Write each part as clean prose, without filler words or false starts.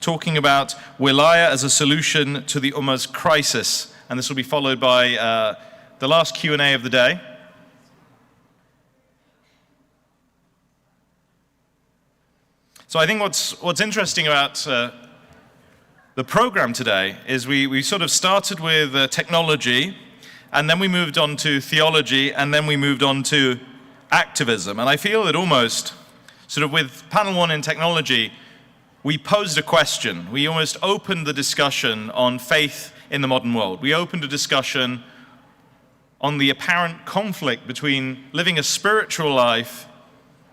talking about Wilaya as a solution to the Ummah's crisis. And this will be followed by the last Q&A of the day. So I think what's interesting about the program today is we sort of started with technology, and then we moved on to theology, and then we moved on to activism. And I feel that almost sort of with panel one in technology, we posed a question. We almost opened the discussion on faith in the modern world. We opened a discussion on the apparent conflict between living a spiritual life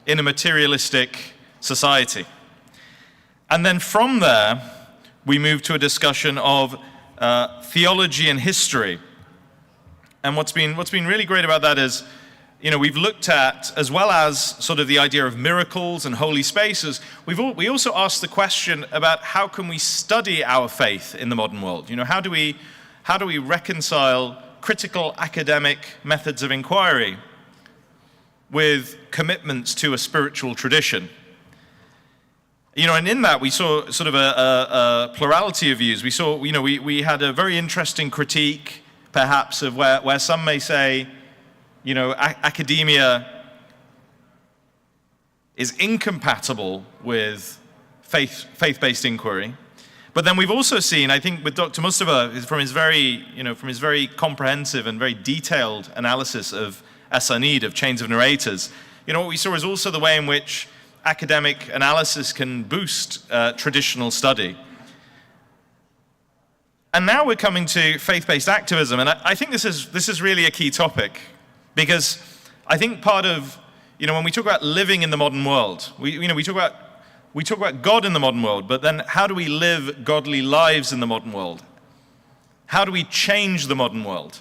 in a materialistic society. And then from there, we moved to a discussion of theology and history. And what's been really great about that is, you know, we've looked at, as well as sort of the idea of miracles and holy spaces, we also asked the question about how can we study our faith in the modern world? You know, how do we reconcile critical academic methods of inquiry with commitments to a spiritual tradition? You know, and in that we saw sort of a plurality of views. We saw, you know, we had a very interesting critique, perhaps, of where some may say, you know, academia is incompatible with faith-based inquiry. But then we've also seen, I think, with Dr. Mustafa, from his very comprehensive and very detailed analysis of asanid, of chains of narrators, you know, what we saw is also the way in which academic analysis can boost traditional study. And now we're coming to faith-based activism, and I think this is really a key topic, because I think part of, you know, when we talk about living in the modern world, we talk about God in the modern world, but then how do we live godly lives in the modern world? How do we change the modern world?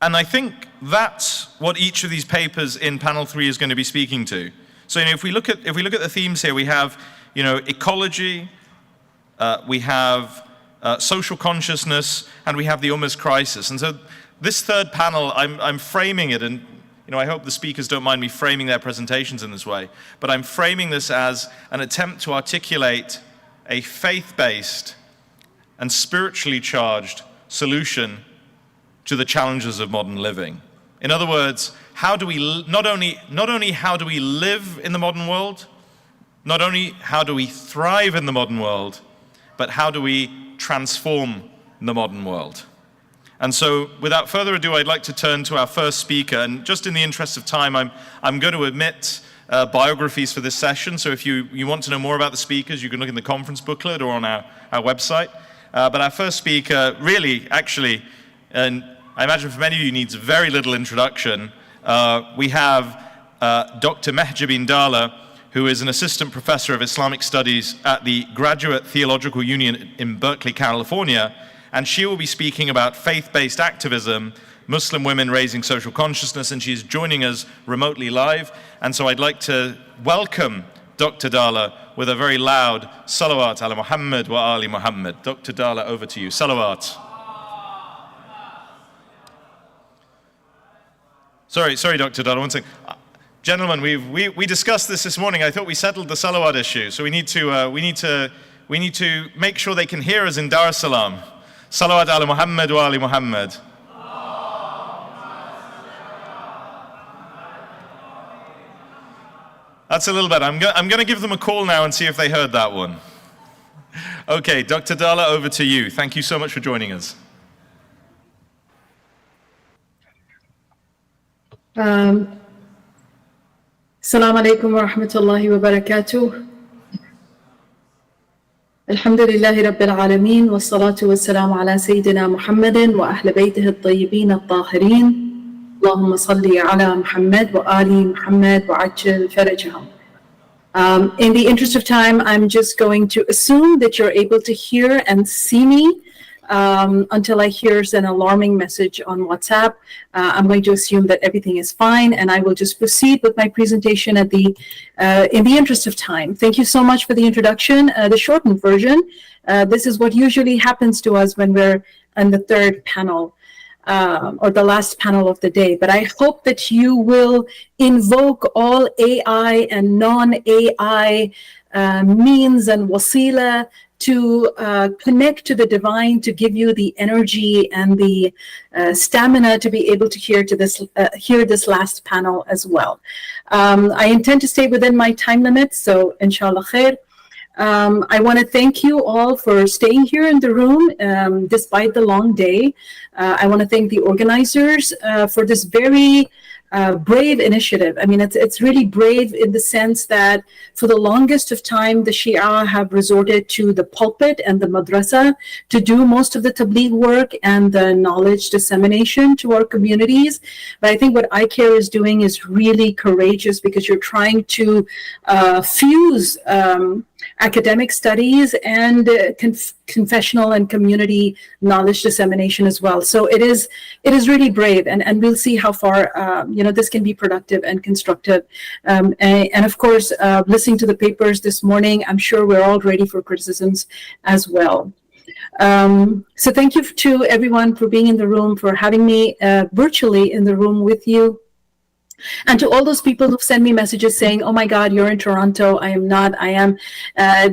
And I think that's what each of these papers in panel 3 is going to be speaking to. So, you know, if we look at the themes here, we have, you know, ecology, we have social consciousness, and we have the Ummah's crisis. And so this third panel, I'm framing it, and, you know, I hope the speakers don't mind me framing their presentations in this way, but I'm framing this as an attempt to articulate a faith-based and spiritually charged solution to the challenges of modern living. In other words, how do we not only how do we live in the modern world, not only how do we thrive in the modern world, but how do we transform the modern world? And so, without further ado, I'd like to turn to our first speaker. And just in the interest of time, I'm going to omit biographies for this session. So if you want to know more about the speakers, you can look in the conference booklet or on our website. But our first speaker really, actually, and I imagine for many of you needs very little introduction. We have Dr. Mehjabeen Dalla, who is an assistant professor of Islamic studies at the Graduate Theological Union in Berkeley, California. And she will be speaking about faith-based activism, Muslim women raising social consciousness, and she's joining us remotely live. And so I'd like to welcome Dr. Dalla with a very loud salawat ala Muhammad wa ali Muhammad. Dr. Dalla, over to you. Salawat. Sorry, Dr. Dalla, one second. Gentlemen, we discussed this morning. I thought we settled the salawat issue, so we need to make sure they can hear us in Dar es Salaam. Salawat ala Muhammad wa ali Muhammad. That's a little better. I'm going to give them a call now and see if they heard that one. Okay, Dr. Dalla, over to you. Thank you so much for joining us. Assalamu alaikum wa rahmatullahi wa barakatuh. Alhamdulillahi Rabbil Alameen, wa salatu wa salamu ala Sayyidina Muhammadin wa ahl baytihi at-tayyibin at-tahirin. Allahumma salli ala Muhammad wa ali Muhammad wa ajil farajahum. In the interest of time, I'm just going to assume that you're able to hear and see me until I hear an alarming message on WhatsApp. I'm going to assume that everything is fine, and I will just proceed with my presentation in the interest of time. Thank you so much for the introduction, the shortened version. This is what usually happens to us when we're on the third panel. or the last panel of the day. But I hope that you will invoke all AI and non-AI means and wasila to connect to the divine, to give you the energy and the stamina to be able to hear this last panel as well. I intend to stay within my time limit, so inshallah khair. I want to thank you all for staying here in the room despite the long day. I want to thank the organizers for this very brave initiative. I mean, it's really brave in the sense that for the longest of time, the Shia have resorted to the pulpit and the madrasa to do most of the tabligh work and the knowledge dissemination to our communities. But I think what ICAIR is doing is really courageous, because you're trying to fuse academic studies and confessional and community knowledge dissemination as well. So it is really brave, and we'll see how far this can be productive and constructive. And of course, listening to the papers this morning, I'm sure we're all ready for criticisms as well. So thank you to everyone for being in the room, for having me virtually in the room with you. And to all those people who've sent me messages saying, oh my God, you're in Toronto. I am not. I am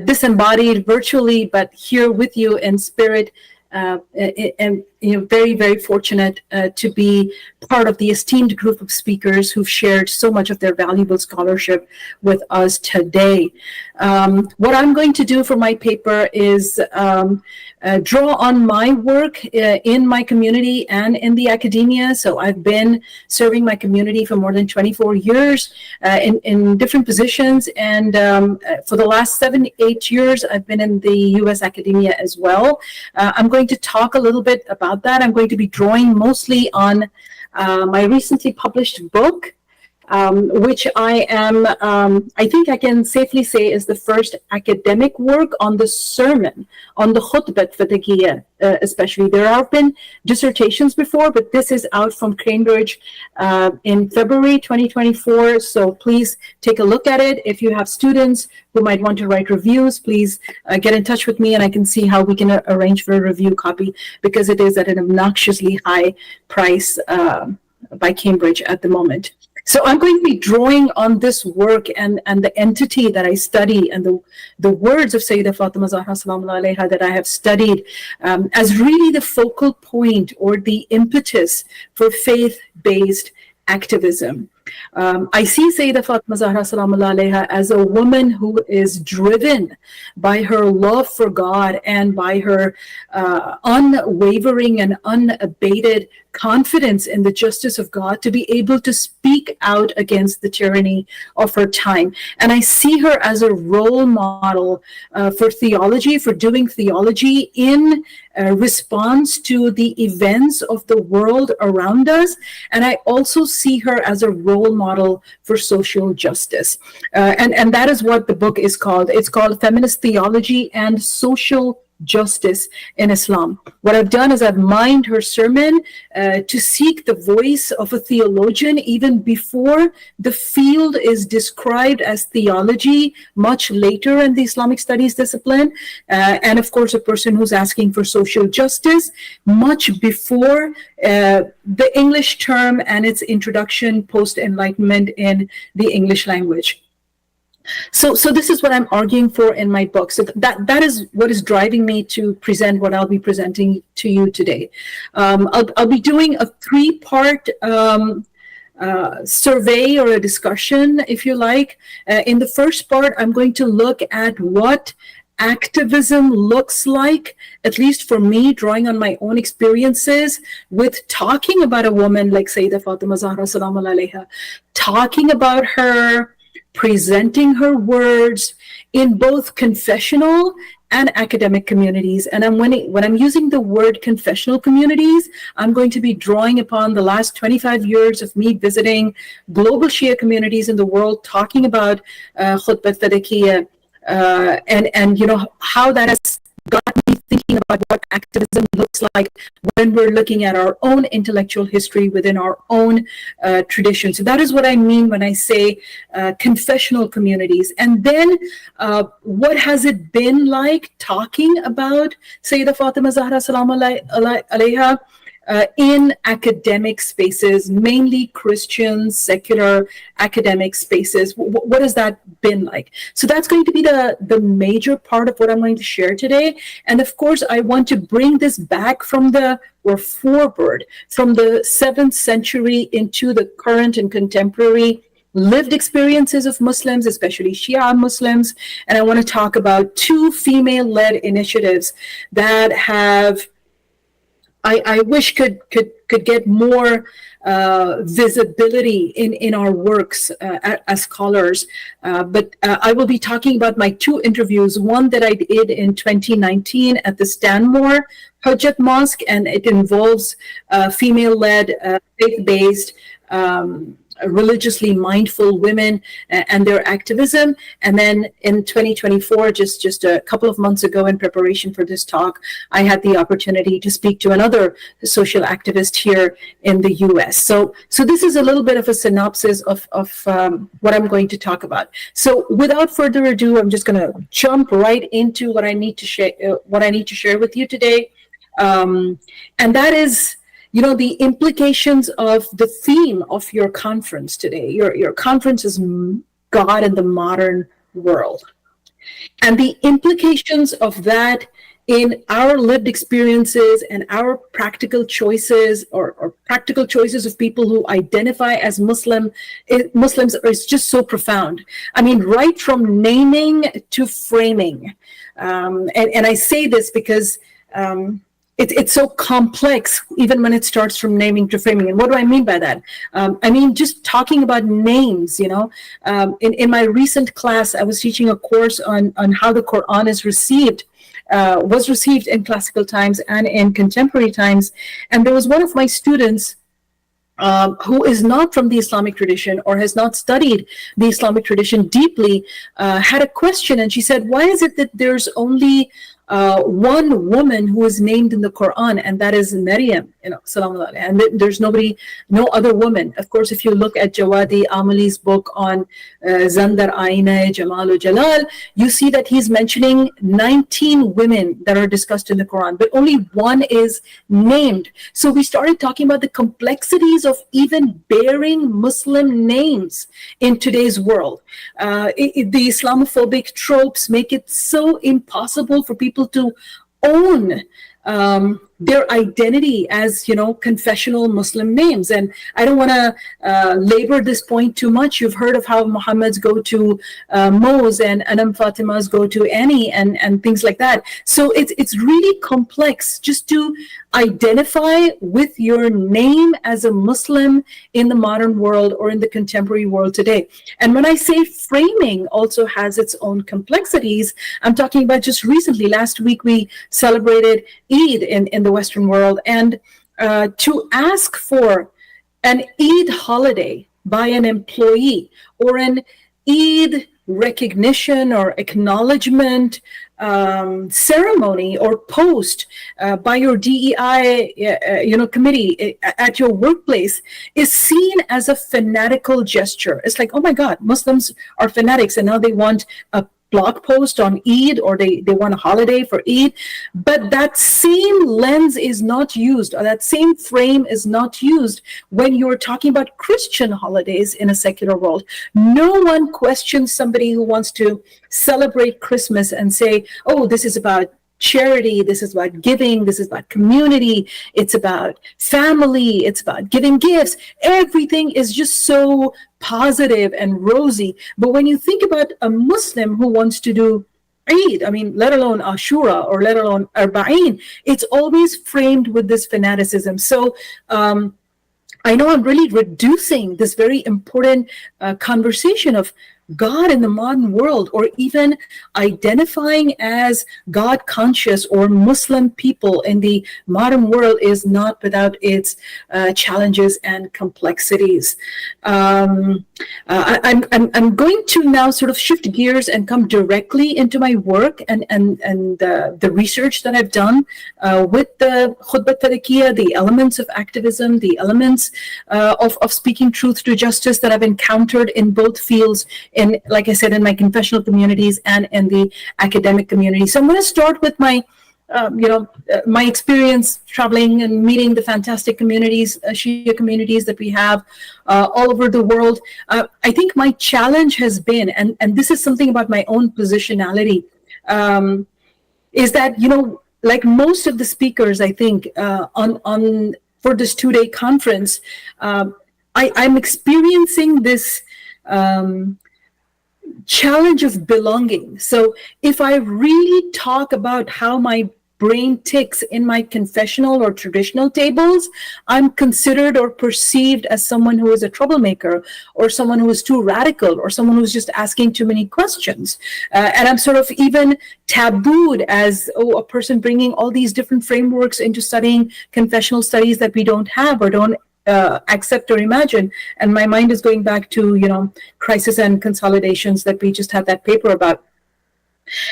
disembodied virtually, but here with you in spirit. And very, very fortunate to be part of the esteemed group of speakers who've shared so much of their valuable scholarship with us today. What I'm going to do for my paper is draw on my work in my community and in the academia. So I've been serving my community for more than 24 years in different positions. And for the last 7-8 years, I've been in the US academia as well. I'm going to talk a little bit about that. I'm going to be drawing mostly on my recently published book, which I think I can safely say is the first academic work on the sermon, on the khutbah fataqiyya especially. There have been dissertations before, but this is out from Cambridge in February 2024. So please take a look at it. If you have students who might want to write reviews, please get in touch with me, and I can see how we can arrange for a review copy, because it is at an obnoxiously high price by Cambridge at the moment. So I'm going to be drawing on this work and the entity that I study, and the words of Sayyidah Fatima Zahra Salamullahi Alayha that I have studied as really the focal point or the impetus for faith-based activism. I see Sayyidah Fatima Zahra Salamullahi Alayha as a woman who is driven by her love for God and by her unwavering and unabated confidence in the justice of God to be able to speak out against the tyranny of her time. And I see her as a role model for theology, for doing theology in response to the events of the world around us. And I also see her as a role model for social justice. And that is what the book is called. It's called Feminist Theology and Social Justice in Islam. What I've done is I've mined her sermon to seek the voice of a theologian even before the field is described as theology much later in the Islamic studies discipline, and of course a person who's asking for social justice much before the English term and its introduction post-Enlightenment in the English language. So this is what I'm arguing for in my book. So that is what is driving me to present what I'll be presenting to you today. I'll be doing a 3-part survey or a discussion, if you like. In the first part, I'm going to look at what activism looks like, at least for me, drawing on my own experiences with talking about a woman like Sayyidah Fatima Zahra Salamullahi Alayha, talking about her, presenting her words in both confessional and academic communities. And when I'm using the word confessional communities, I'm going to be drawing upon the last 25 years of me visiting global Shia communities in the world, talking about khutbah fataqiyya, and how that has got me thinking about what activism looks like when we're looking at our own intellectual history within our own tradition. So that is what I mean when I say confessional communities. And then what has it been like talking about Sayyidah Fatima Zahra Salamullahi Alayha in academic spaces, mainly Christian, secular academic spaces? What has that been like? So that's going to be the major part of what I'm going to share today. And of course, I want to bring this back forward from the 7th century into the current and contemporary lived experiences of Muslims, especially Shia Muslims. And I want to talk about 2 female-led initiatives that have, I wish could get more visibility in our works as scholars. But I will be talking about my 2 interviews, one that I did in 2019 at the Stanmore Hujjat Mosque, and it involves female-led, faith-based, religiously mindful women and their activism. And then in 2024, just a couple of months ago, in preparation for this talk, I had the opportunity to speak to another social activist here in the US. So this is a little bit of a synopsis of what I'm going to talk about. So without further ado, I'm just going to jump right into what I need to share with you today. And that is, the implications of the theme of your conference today. Your conference is God in the Modern World. And the implications of that in our lived experiences and our practical choices or practical choices of people who identify as Muslims is just so profound. I mean, right from naming to framing. And I say this because it's so complex, even when it starts from naming to framing. And what do I mean by that? I mean, just talking about names, in my recent class, I was teaching a course on how the Quran is was received in classical times and in contemporary times. And there was one of my students who is not from the Islamic tradition or has not studied the Islamic tradition deeply, had a question. And she said, why is it that there's only one woman who is named in the Quran, and that is Maryam, salam alaihi, and there's no other woman. Of course, if you look at Jawadi Amali's book on Zandar Aina Jamalu Jalal, you see that he's mentioning 19 women that are discussed in the Quran, but only one is named. So we started talking about the complexities of even bearing Muslim names in today's world. The Islamophobic tropes make it so impossible for people to own their identity as, confessional Muslim names. And I don't want to labor this point too much. You've heard of how Muhammad's go to Mo's and Anam Fatima's go to Annie and things like that. So it's really complex just to identify with your name as a Muslim in the modern world or in the contemporary world today. And when I say framing also has its own complexities, I'm talking about just recently, last week, we celebrated Eid in the Western world. And to ask for an Eid holiday by an employee or an Eid recognition or acknowledgement ceremony or post by your DEI committee at your workplace is seen as a fanatical gesture. It's like, oh my God, Muslims are fanatics and now they want a blog post on Eid, or they want a holiday for Eid. But that same lens is not used, or that same frame is not used when you're talking about Christian holidays in a secular world. No one questions somebody who wants to celebrate Christmas and say, oh, this is about charity, this is about giving, this is about community, it's about family, it's about giving gifts. Everything is just so positive and rosy. But when you think about a Muslim who wants to do Eid, let alone Ashura or let alone Arba'in, it's always framed with this fanaticism. So I know I'm really reducing this very important conversation of God in the modern world, or even identifying as God conscious or Muslim people in the modern world, is not without its challenges and complexities. I'm going to now sort of shift gears and come directly into my work and the research that I've done with the Khutbah Tariqiyya, the elements of activism, the elements of speaking truth to justice that I've encountered in both fields, in, like I said, in my confessional communities and in the academic community. So I'm going to start with my my experience traveling and meeting the fantastic communities, Shia communities that we have all over the world. I think my challenge has been, and this is something about my own positionality, is that, like most of the speakers, I think, on for this 2-day conference, I'm experiencing this challenge of belonging. So if I really talk about how my brain ticks in my confessional or traditional tables, I'm considered or perceived as someone who is a troublemaker, or someone who is too radical, or someone who's just asking too many questions. And I'm sort of even tabooed as a person bringing all these different frameworks into studying confessional studies that we don't have or don't accept or imagine. And my mind is going back to, crisis and consolidations that we just had that paper about.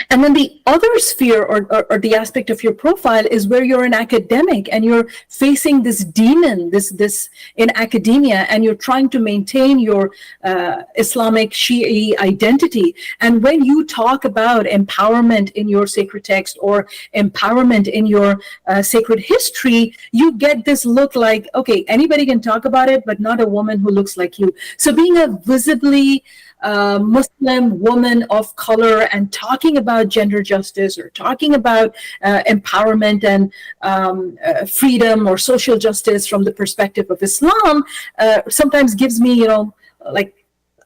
And then the other sphere or the aspect of your profile is where you're an academic and you're facing this demon, this in academia, and you're trying to maintain your Islamic Shi'i identity. And when you talk about empowerment in your sacred text or empowerment in your sacred history, you get this look like, okay, anybody can talk about it, but not a woman who looks like you. So being a visibly Muslim woman of color and talking about gender justice or talking about empowerment and freedom or social justice from the perspective of Islam sometimes gives me, like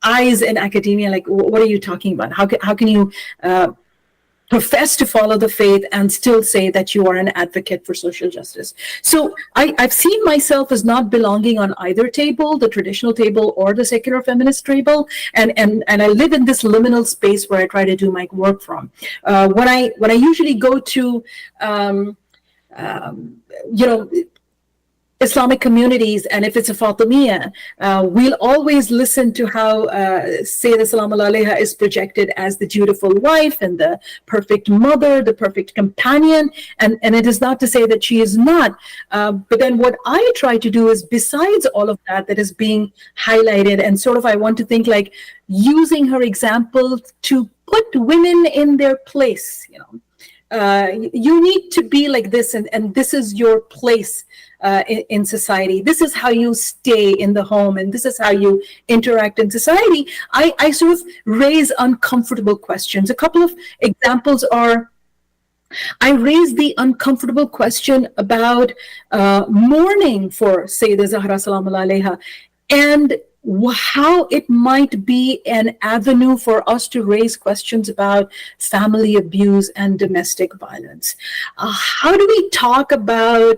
eyes in academia, like, what are you talking about? How can you profess to follow the faith and still say that you are an advocate for social justice? So I've seen myself as not belonging on either table, the traditional table or the secular feminist table, and I live in this liminal space where I try to do my work from. When I usually go to Islamic communities, and if it's a Fatimiyya, we'll always listen to how Sayyidah Salaamullah Alaiha is projected as the dutiful wife and the perfect mother, the perfect companion, and it is not to say that she is not, but then what I try to do is, besides all of that is being highlighted, and sort of I want to think like using her example to put women in their place, you need to be like this, and this is your place in society. This is how you stay in the home, and this is how you interact in society. I sort of raise uncomfortable questions. A couple of examples are, I raise the uncomfortable question about mourning for Sayyidah Zahra Salaamullah Alaiha, and how it might be an avenue for us to raise questions about family abuse and domestic violence. How do we talk about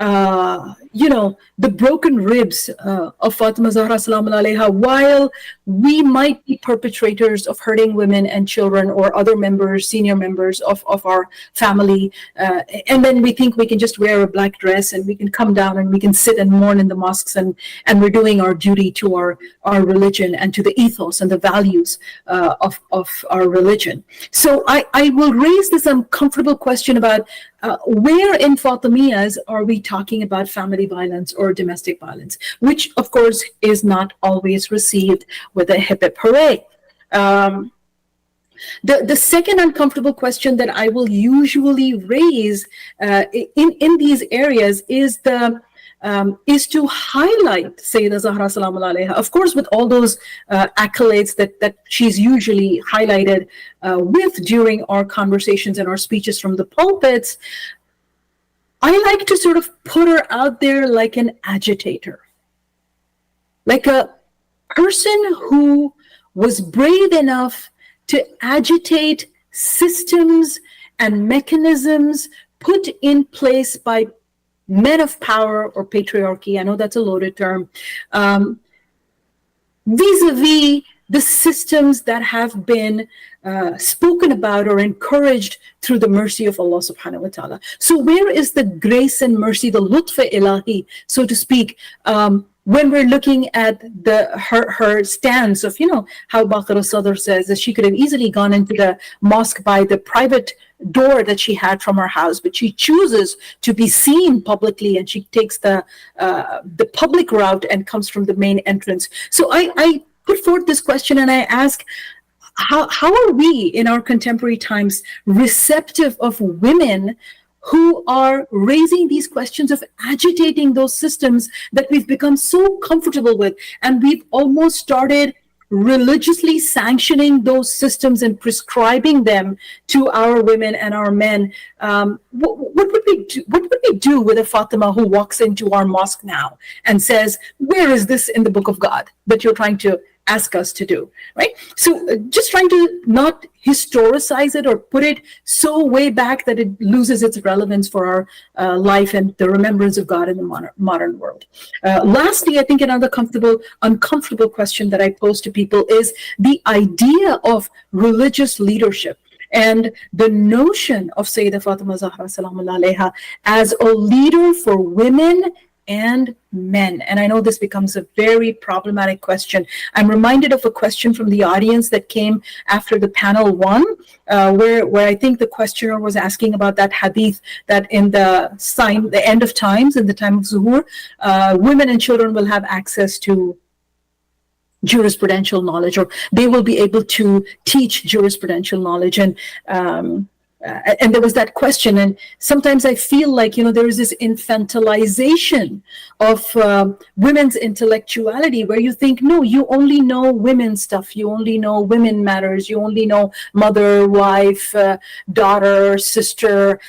the broken ribs of Fatima Zahra Salaamullah Alaiha, while we might be perpetrators of hurting women and children or other members, senior members of our family, and then we think we can just wear a black dress and we can come down and we can sit and mourn in the mosques, and we're doing our duty to our religion and to the ethos and the values of our religion. So I will raise this uncomfortable question about where in Fatimiyas are we talking about family violence or domestic violence, which of course is not always received with a hip hip hooray. The second uncomfortable question that I will usually raise in these areas is to highlight Sayyidah Zahra Salaamullah Alaiha, of course, with all those accolades that she's usually highlighted with during our conversations and our speeches from the pulpits. I like to sort of put her out there like an agitator, like a person who was brave enough to agitate systems and mechanisms put in place by men of power or patriarchy. I know that's a loaded term, vis-a-vis the systems that have been spoken about or encouraged through the mercy of Allah subhanahu wa ta'ala. So where is the grace and mercy, the lutf ilahi, so to speak, when we're looking at her stance of, how Baqir al-Sadr says that she could have easily gone into the mosque by the private door that she had from her house, but she chooses to be seen publicly, and she takes the public route and comes from the main entrance. So I put forth this question and I ask, how are we in our contemporary times receptive of women who are raising these questions of agitating those systems that we've become so comfortable with. And we've almost started religiously sanctioning those systems and prescribing them to our women and our men. What would we do? What would we do with a Fatima who walks into our mosque now and says, "Where is this in the Book of God that you're trying to ask us to do?" Right? So just trying to not historicize it or put it so way back that it loses its relevance for our life and the remembrance of God in the modern world. Lastly, I think another uncomfortable question that I pose to people is the idea of religious leadership and the notion of Sayyidah Fatima Zahra Salamullah Alaiha as a leader for women and men. And I know this becomes a very problematic question. I'm reminded of a question from the audience that came after the panel one, where I think the questioner was asking about that hadith that in the end of times, in the time of Zuhur, women and children will have access to jurisprudential knowledge, or they will be able to teach jurisprudential knowledge. And there was that question, and sometimes I feel like, there is this infantilization of women's intellectuality, where you think, no, you only know women's stuff, you only know women matters, you only know mother, wife, daughter, sister,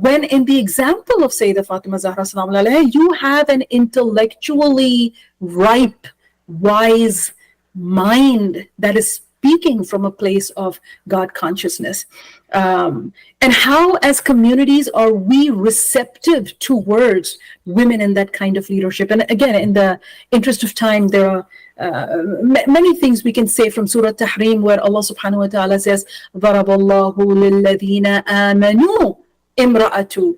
when in the example of Sayyidah Fatima Zahra Salamullah Alaiha, you have an intellectually ripe, wise mind that is speaking from a place of God consciousness. And how, as communities, are we receptive towards women in that kind of leadership? And again, in the interest of time, there are many things we can say from Surah Tahrim, where Allah subhanahu wa ta'ala says, ضَرَبَ اللَّهُ لِلَّذِينَ آمَنُوا إِمْرَأَةُ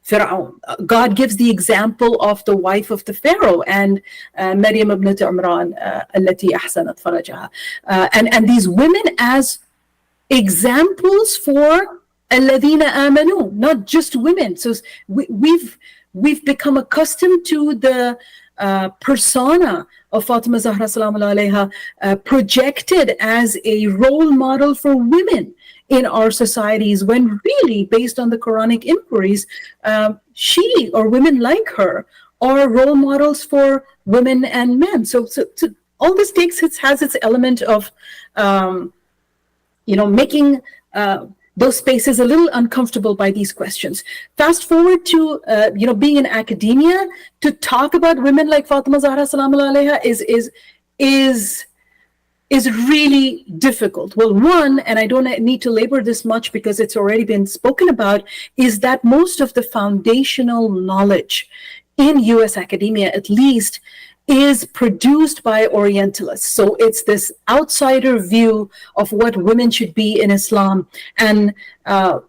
Fir'aun. God gives the example of the wife of the Pharaoh and Maryam ibn Imran, التي أحسنت فرجها. And these women as examples for الذين آمنوا, not just women. So we've become accustomed to the persona of Fatima Zahra Salamullah Alaiha projected as a role model for women in our societies, when really, based on the Quranic inquiries, she or women like her are role models for women and men. So all this has its element of making those spaces a little uncomfortable by these questions. Fast forward to being in academia, to talk about women like Fatima Zahra Salamullah Alaiha is really difficult. Well, one, and I don't need to labor this much because it's already been spoken about, is that most of the foundational knowledge in US academia, at least, is produced by Orientalists. So it's this outsider view of what women should be in Islam. And,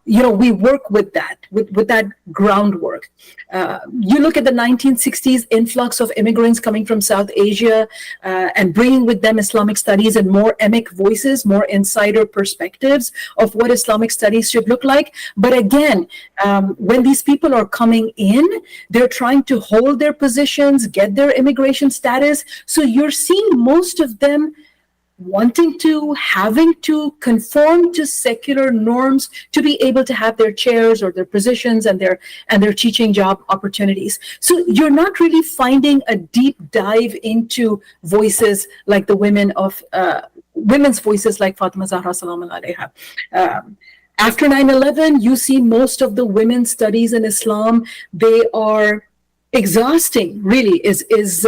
we work with that groundwork. You look at the 1960s influx of immigrants coming from South Asia and bringing with them Islamic studies and more emic voices, more insider perspectives of what Islamic studies should look like. But again, when these people are coming in, they're trying to hold their positions, get their immigration status. So you're seeing most of them having to conform to secular norms to be able to have their chairs or their positions and their teaching job opportunities. So you're not really finding a deep dive into voices like the women's voices like Fatima Zahra Salamullah Alaiha. After 9/11, you see most of the women's studies in Islam, they are exhausting, really, is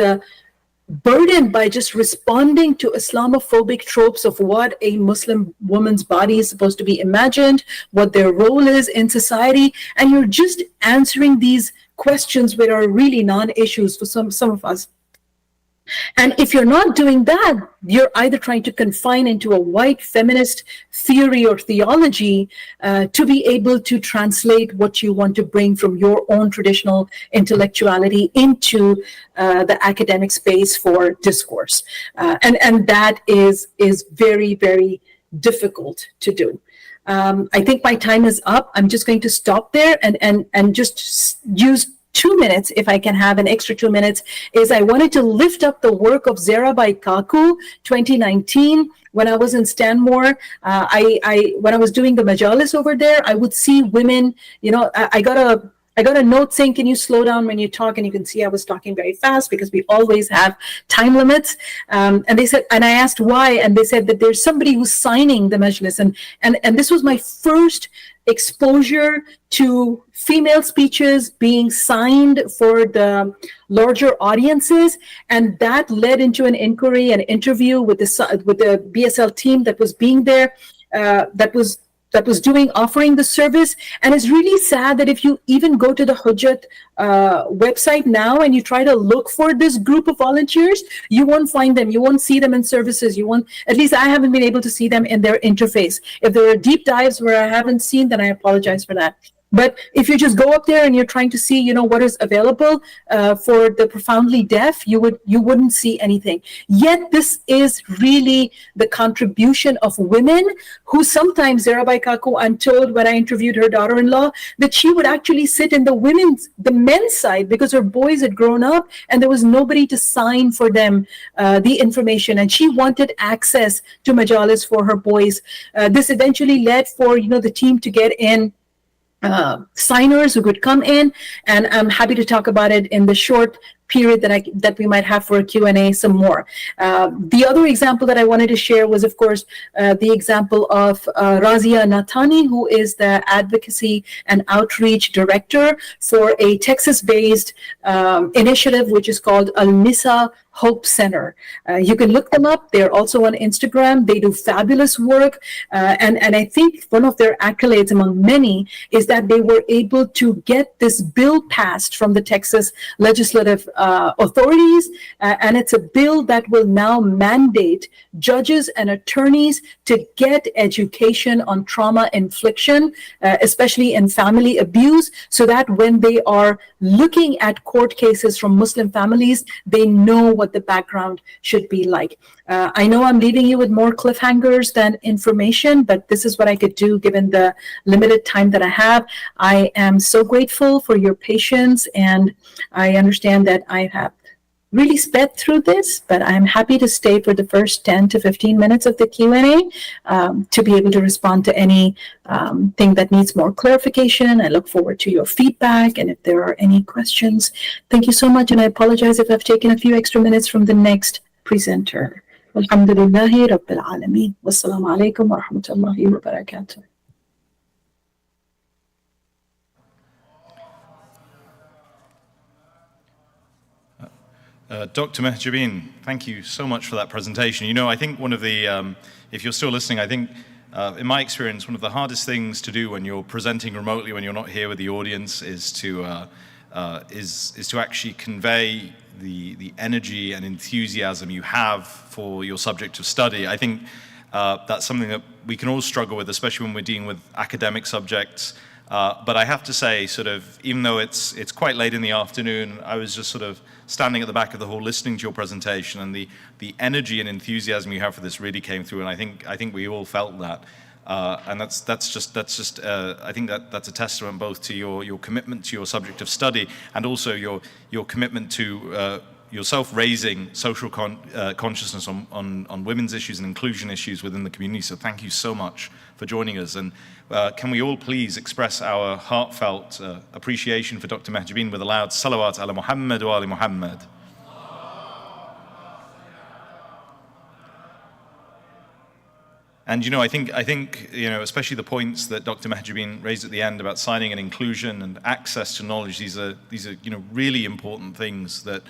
burdened by just responding to Islamophobic tropes of what a Muslim woman's body is supposed to be imagined, what their role is in society, and you're just answering these questions that are really non-issues for some of us. And if you're not doing that, you're either trying to confine into a white feminist theory or theology to be able to translate what you want to bring from your own traditional intellectuality into the academic space for discourse. And that is very, very difficult to do. I think my time is up. I'm just going to stop there and just use 2 minutes, if I can have an extra 2 minutes, is I wanted to lift up the work of Zerabai Kaku 2019. When I was in Stanmore, when I was doing the majalis over there, I would see women, I got a note saying, can you slow down when you talk? And you can see I was talking very fast because we always have time limits. And they said, and I asked why, and they said that there's somebody who's signing the majlis. And this was my first exposure to female speeches being signed for the larger audiences, and that led into an inquiry, an interview with the BSL team that was being there, that was offering the service. And it's really sad that if you even go to the Hujjat website now and you try to look for this group of volunteers, you won't find them. You won't see them in services. At least I haven't been able to see them in their interface. If there are deep dives where I haven't seen, then I apologize for that. But if you just go up there and you're trying to see, what is available for the profoundly deaf, you wouldn't see anything. Yet this is really the contribution of women who sometimes, Zerabai Kaku, I'm told when I interviewed her daughter-in-law, that she would actually sit in the men's side because her boys had grown up and there was nobody to sign for them the information. And she wanted access to majalis for her boys. This eventually led for, the team to get in signers who could come in, and I'm happy to talk about it in the short period that we might have for a Q&A some more. The other example that I wanted to share was, of course, the example of Razia Natani, who is the Advocacy and Outreach Director for a Texas-based initiative which is called Al-Nisa Hope Center. You can look them up. They're also on Instagram. They do fabulous work. And I think one of their accolades among many is that they were able to get this bill passed from the Texas legislative authorities. And it's a bill that will now mandate judges and attorneys to get education on trauma infliction, especially in family abuse, so that when they are looking at court cases from Muslim families, they know what the background should be like. I know I'm leaving you with more cliffhangers than information, but this is what I could do given the limited time that I have. I am so grateful for your patience, and I understand that I have really sped through this, but I'm happy to stay for the first 10 to 15 minutes of the Q&A to be able to respond to any thing that needs more clarification. I look forward to your feedback and if there are any questions. Thank you so much, and I apologize if I've taken a few extra minutes from the next presenter. Alhamdulillahi Rabbil Alameen. Wassalamu alaikum wa rahmatullahi wa barakatuh. Dr. Mehjabeen, thank you so much for that presentation. I think one of the, if you're still listening, I think in my experience, one of the hardest things to do when you're presenting remotely, when you're not here with the audience, is to actually convey the energy and enthusiasm you have for your subject of study. I think that's something that we can all struggle with, especially when we're dealing with academic subjects. But I have to say, even though it's quite late in the afternoon, I was just standing at the back of the hall listening to your presentation, and the energy and enthusiasm you have for this really came through, and I think we all felt that. And that's just I think that's a testament both to your commitment to your subject of study and also your commitment to yourself raising social consciousness on women's issues and inclusion issues within the community. So thank you so much for joining us. And can we all please express our heartfelt appreciation for Dr. Mehjabeen with a loud salawat ala Muhammad wa ali Muhammad. And I think especially the points that Dr. Mehjabeen raised at the end about signing and inclusion and access to knowledge, these are really important things that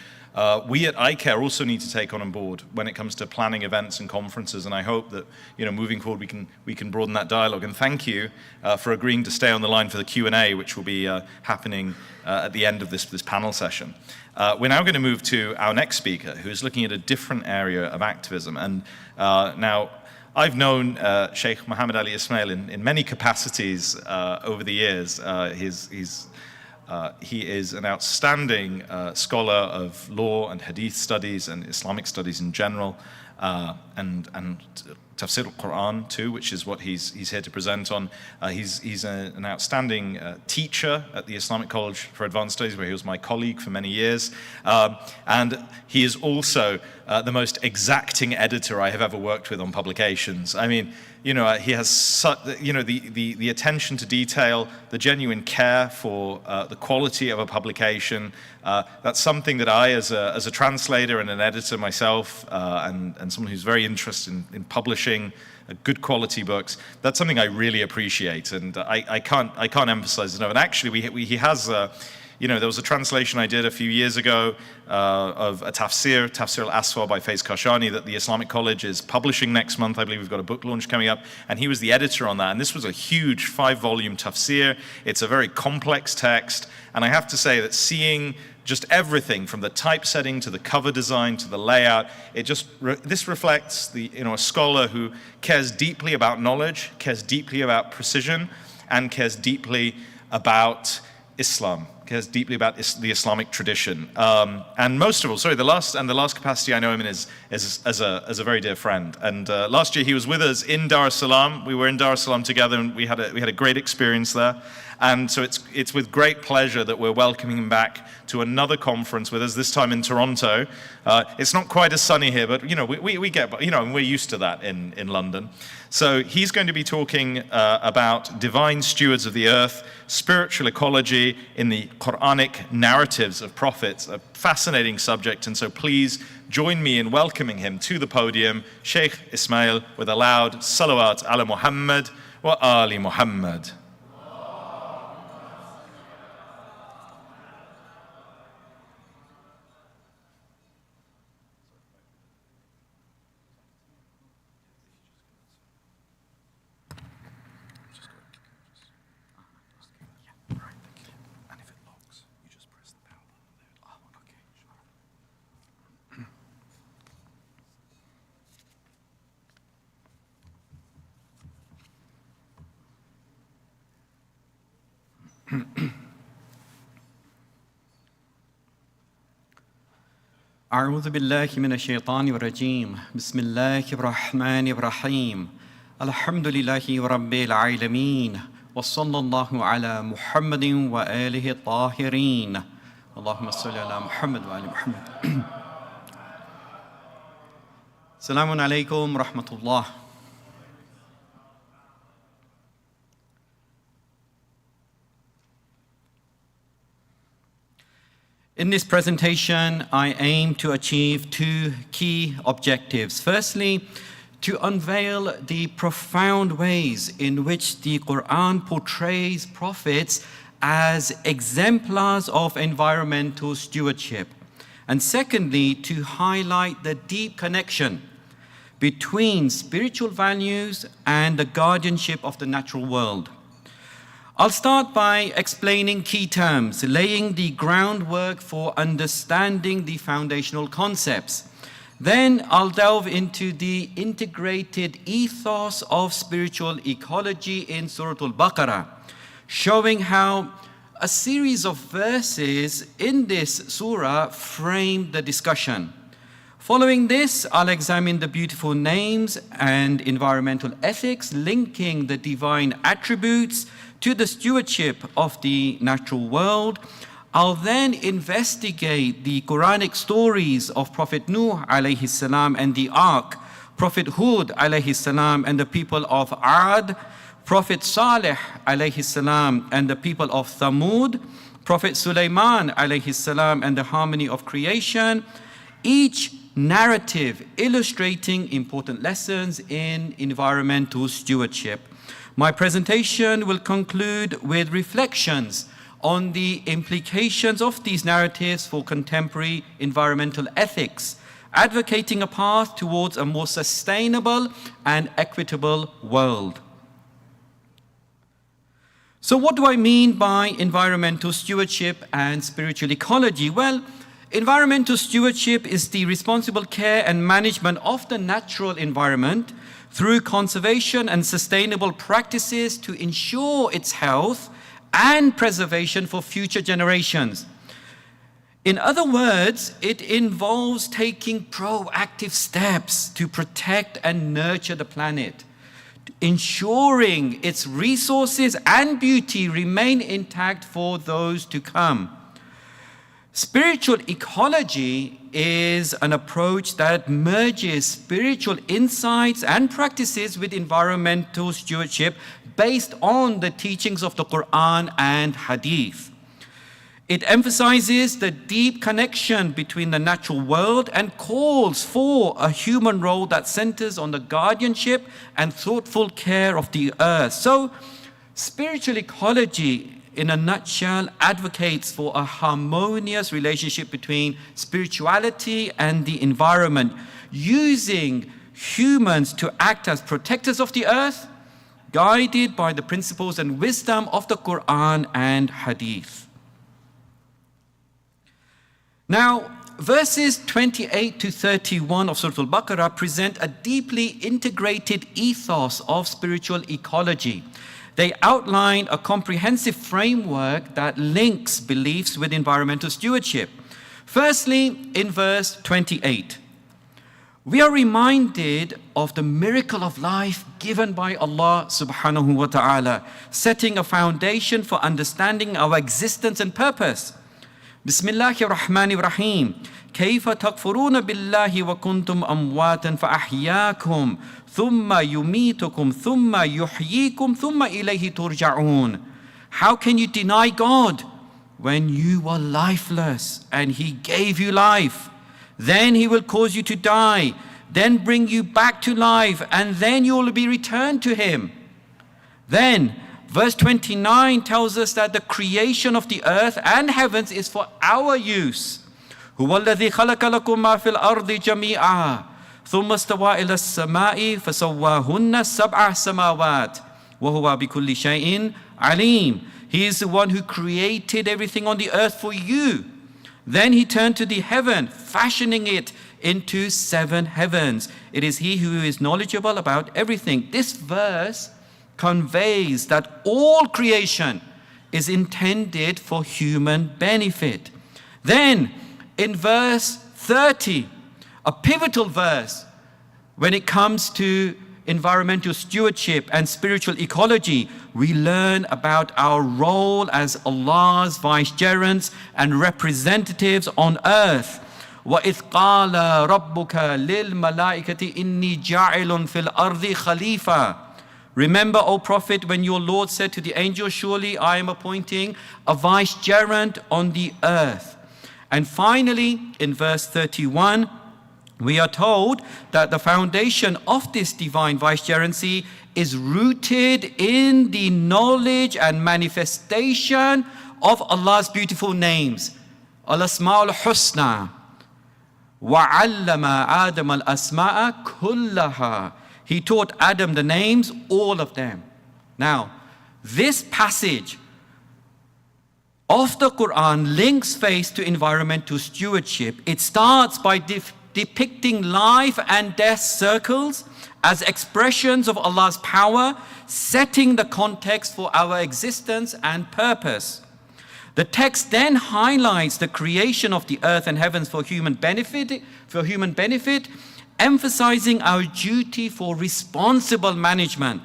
we at ICAIR also need to take on board when it comes to planning events and conferences. And I hope that moving forward we can broaden that dialogue. And thank you for agreeing to stay on the line for the Q&A, which will be happening at the end of this panel session. We're now going to move to our next speaker, who is looking at a different area of activism. And now, I've known Sheikh Muhammad Ali Ismail in many capacities over the years. He is an outstanding scholar of law and hadith studies and Islamic studies in general. And Tafsir al-Quran too, which is what he's here to present on. He's an outstanding teacher at the Islamic College for Advanced Studies, where he was my colleague for many years. And he is also the most exacting editor I have ever worked with on publications. I mean, he has such, the attention to detail, the genuine care for the quality of a publication. That's something that I, as a translator and an editor myself, and someone who's very interested in publishing good quality books, that's something I really appreciate, and I can't emphasize enough. And actually, he has. There was a translation I did a few years ago of a Tafsir al-Aswa by Faiz Kashani that the Islamic College is publishing next month. I believe we've got a book launch coming up, and he was the editor on that. And this was a huge 5-volume Tafsir. It's a very complex text, and I have to say that seeing just everything from the typesetting to the cover design to the layout, this reflects a scholar who cares deeply about knowledge, cares deeply about precision, and cares deeply about Islam, cares deeply about the Islamic tradition. And most of all, the last capacity I know him in is as a very dear friend. And last year he was with us in Dar es Salaam. We were in Dar es Salaam together, and we had a great experience there. And so it's with great pleasure that we're welcoming him back to another conference with us, this time in Toronto. It's not quite as sunny here, but we get, we're used to that in London. So he's going to be talking about divine stewards of the earth, spiritual ecology in the Quranic narratives of prophets, a fascinating subject. And so please join me in welcoming him to the podium, Sheikh Ismail, with a loud salawat ala Muhammad wa ali Muhammad. أعوذ بالله من الشيطان الرجيم بسم الله الرحمن الرحيم الحمد لله رب العالمين وصلى الله على محمد وآله الطاهرين اللهم صل على محمد وآل محمد السلام عليكم ورحمة الله. In this presentation, I aim to achieve 2 key objectives. Firstly, to unveil the profound ways in which the Quran portrays prophets as exemplars of environmental stewardship. And secondly, to highlight the deep connection between spiritual values and the guardianship of the natural world. I'll start by explaining key terms, laying the groundwork for understanding the foundational concepts. Then I'll delve into the integrated ethos of spiritual ecology in Surah Al-Baqarah, showing how a series of verses in this surah frame the discussion. Following this, I'll examine the beautiful names and environmental ethics, linking the divine attributes to the stewardship of the natural world. I'll then investigate the Quranic stories of Prophet Nuh alayhi salam and the Ark, Prophet Hud alayhi salam and the people of Ad, Prophet Saleh alayhi salam and the people of Thamud, Prophet Sulaiman alayhi salam and the harmony of creation, each narrative illustrating important lessons in environmental stewardship. My presentation will conclude with reflections on the implications of these narratives for contemporary environmental ethics, advocating a path towards a more sustainable and equitable world. So what do I mean by environmental stewardship and spiritual ecology? Well, environmental stewardship is the responsible care and management of the natural environment through conservation and sustainable practices to ensure its health and preservation for future generations. In other words, it involves taking proactive steps to protect and nurture the planet, ensuring its resources and beauty remain intact for those to come. Spiritual ecology is an approach that merges spiritual insights and practices with environmental stewardship based on the teachings of the Quran and Hadith. It emphasizes the deep connection between the natural world and calls for a human role that centers on the guardianship and thoughtful care of the earth. So, spiritual ecology, in a nutshell, advocates for a harmonious relationship between spirituality and the environment, using humans to act as protectors of the earth, guided by the principles and wisdom of the Quran and Hadith. Now, verses 28 to 31 of Surah Al-Baqarah present a deeply integrated ethos of spiritual ecology. They outline a comprehensive framework that links beliefs with environmental stewardship. Firstly, in verse 28, we are reminded of the miracle of life given by Allah subhanahu wa ta'ala, setting a foundation for understanding our existence and purpose. Bismillahir Rahmanir Rahim. كيف تكفرون بالله وكنتم أمواتا فأحياكم ثم يميتكم ثم يحييكم ثم إليه ترجعون. How can you deny God when you were lifeless and He gave you life? Then He will cause you to die, then bring you back to life, and then you will be returned to Him. Then verse 29 tells us that the creation of the earth and heavens is for our use. هو الذي خلق لكم ما في الأرض جميعا ثم استوى إلى السماء فسواهن سبع سماوات وهو بكل شيء عليم. He is the one who created everything on the earth for you. Then He turned to the heaven, fashioning it into 7 heavens. It is He who is knowledgeable about everything. This verse conveys that all creation is intended for human benefit. Then, in verse 30, a pivotal verse when it comes to environmental stewardship and spiritual ecology, we learn about our role as Allah's vicegerents and representatives on earth. وَإِذْ قَالَ رَبُّكَ لِلْمَلَائِكَةِ إِنِّي جَاعِلٌ فِي الْأَرْضِ خَلِيفَةً. Remember, O Prophet, when your Lord said to the angel, surely I am appointing a vicegerent on the earth. And finally, in verse 31, we are told that the foundation of this divine vicegerency is rooted in the knowledge and manifestation of Allah's beautiful names. Al-Asma'ul Husna. وَعَلَّمَ آدَمَ الْأَسْمَاءَ كُلَّهَا. He taught Adam the names, all of them. Now, this passage of the Quran links faith to environmental stewardship. It starts by depicting life and death circles as expressions of Allah's power, setting the context for our existence and purpose. The text then highlights the creation of the earth and heavens for human benefit, emphasizing our duty for responsible management.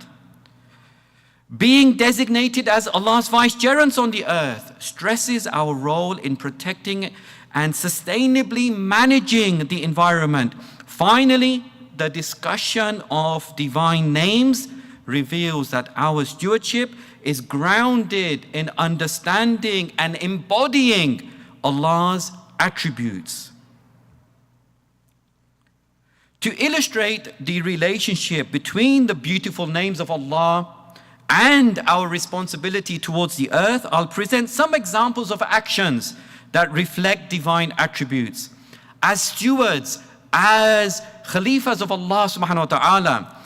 Being designated as Allah's vicegerents on the earth stresses our role in protecting and sustainably managing the environment. Finally, the discussion of divine names reveals that our stewardship is grounded in understanding and embodying Allah's attributes. To illustrate the relationship between the beautiful names of Allah and our responsibility towards the earth, I'll present some examples of actions that reflect divine attributes. As stewards, as Khalifas of Allah subhanahu wa ta'ala,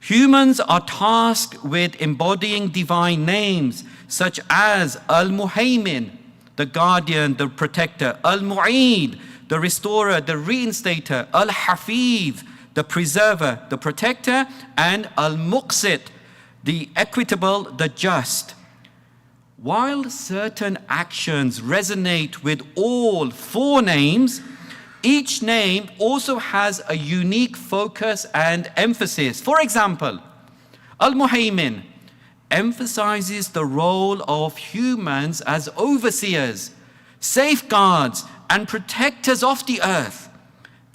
humans are tasked with embodying divine names such as Al-Muhaymin, the guardian, the protector, Al-Mu'eed, the restorer, the reinstator, Al-Hafiz, the preserver, the protector, and Al-Muqsit, the equitable, the just. While certain actions resonate with all 4 names, each name also has a unique focus and emphasis. For example, Al-Muhaymin emphasizes the role of humans as overseers, safeguards, and protectors of the earth.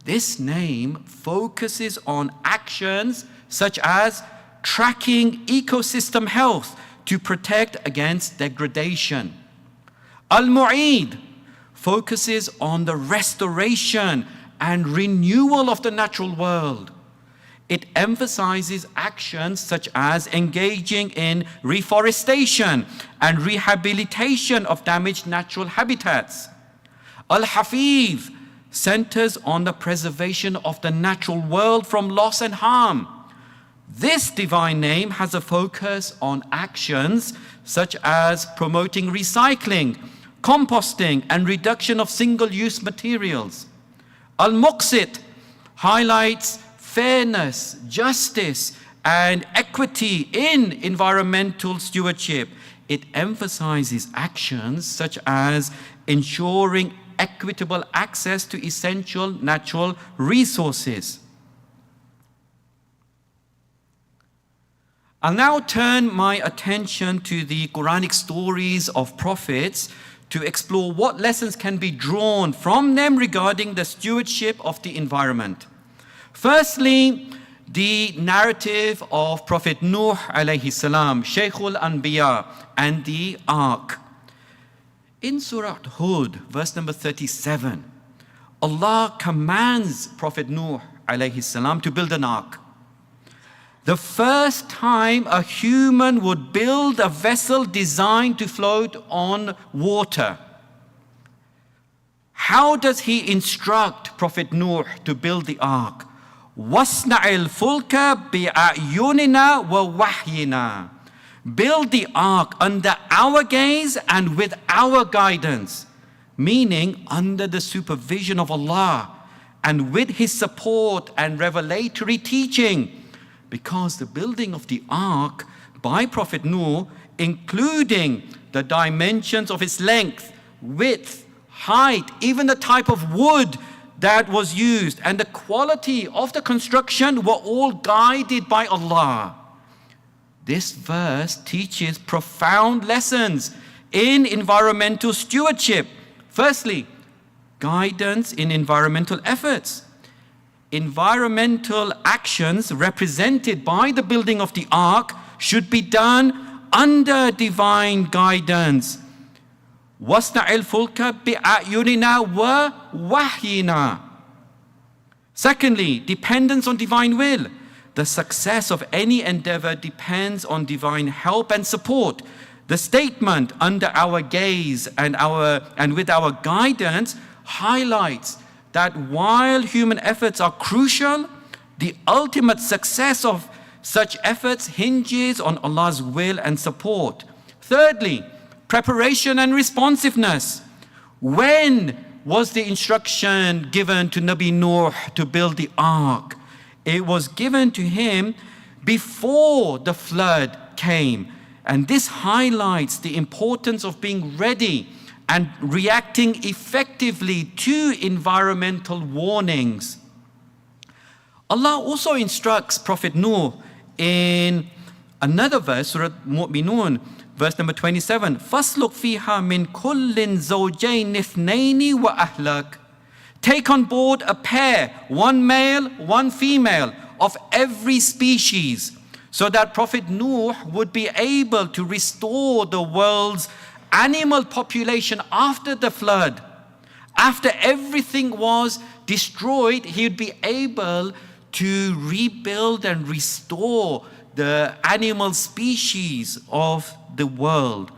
This name focuses on actions such as tracking ecosystem health to protect against degradation. Al-Mu'id focuses on the restoration and renewal of the natural world. It emphasizes actions such as engaging in reforestation and rehabilitation of damaged natural habitats. Al-Hafiz centers on the preservation of the natural world from loss and harm. This divine name has a focus on actions such as promoting recycling, composting, and reduction of single-use materials. Al-Muqsit highlights fairness, justice, and equity in environmental stewardship. It emphasizes actions such as ensuring equitable access to essential natural resources. I'll now turn my attention to the Quranic stories of prophets to explore what lessons can be drawn from them regarding the stewardship of the environment. Firstly, the narrative of Prophet Nuh alayhi salam, Shaykhul Anbiya, and the ark. In Surah Hud, verse number 37, Allah commands Prophet Nuh alayhi salam to build an ark. The first time a human would build a vessel designed to float on water. How does he instruct Prophet Nuh to build the ark? وَاصْنَعِ الْفُلْكَ بِأَعْيُنِنَا وَوَحْيِنَا. Build the ark under our gaze and with our guidance, meaning under the supervision of Allah and with His support and revelatory teaching. Because the building of the ark by Prophet Nuh, including the dimensions of its length, width, height, even the type of wood that was used, and the quality of the construction were all guided by Allah. This verse teaches profound lessons in environmental stewardship. Firstly, guidance in environmental efforts. Environmental actions represented by the building of the ark should be done under divine guidance. وَاصْنَعِ الْفُلْكَ بِأَعْيُنِنَا وَوَحْيِنَا. Secondly, dependence on divine will. The success of any endeavor depends on divine help and support. The statement under our gaze and with our guidance highlights that while human efforts are crucial, the ultimate success of such efforts hinges on Allah's will and support. Thirdly, preparation and responsiveness. When was the instruction given to Nabi Nuh to build the ark? It was given to him before the flood came. And this highlights the importance of being ready and reacting effectively to environmental warnings. Allah also instructs Prophet Nuh in another verse, Surah Mu'minun, verse number 27, فَاسْلُقْ فِيهَا مِنْ كُلٍّ زَوْجَيْنِ اثْنَيْنِ وَأَهْلَكَ. Take on board a pair, one male, one female, of every species, so that Prophet Nuh would be able to restore the world's animal population after the flood. After everything was destroyed, he would be able to rebuild and restore the animal species of the world.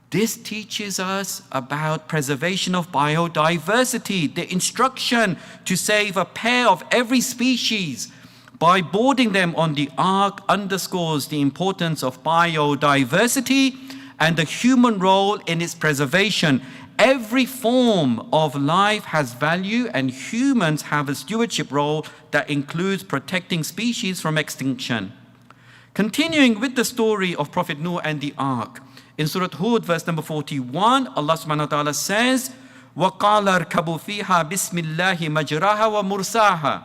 This teaches us about preservation of biodiversity. The instruction to save a pair of every species by boarding them on the ark underscores the importance of biodiversity and the human role in its preservation. Every form of life has value, and humans have a stewardship role that includes protecting species from extinction. Continuing with the story of Prophet Nuh and the ark, In Surah Hud, verse number 41, Allah subhanahu wa ta'ala says, وَقَالَ ارْكَبُوا فِيهَا بِسْمِ اللَّهِ مَجْرَاهَا وَمُرْسَاهَا.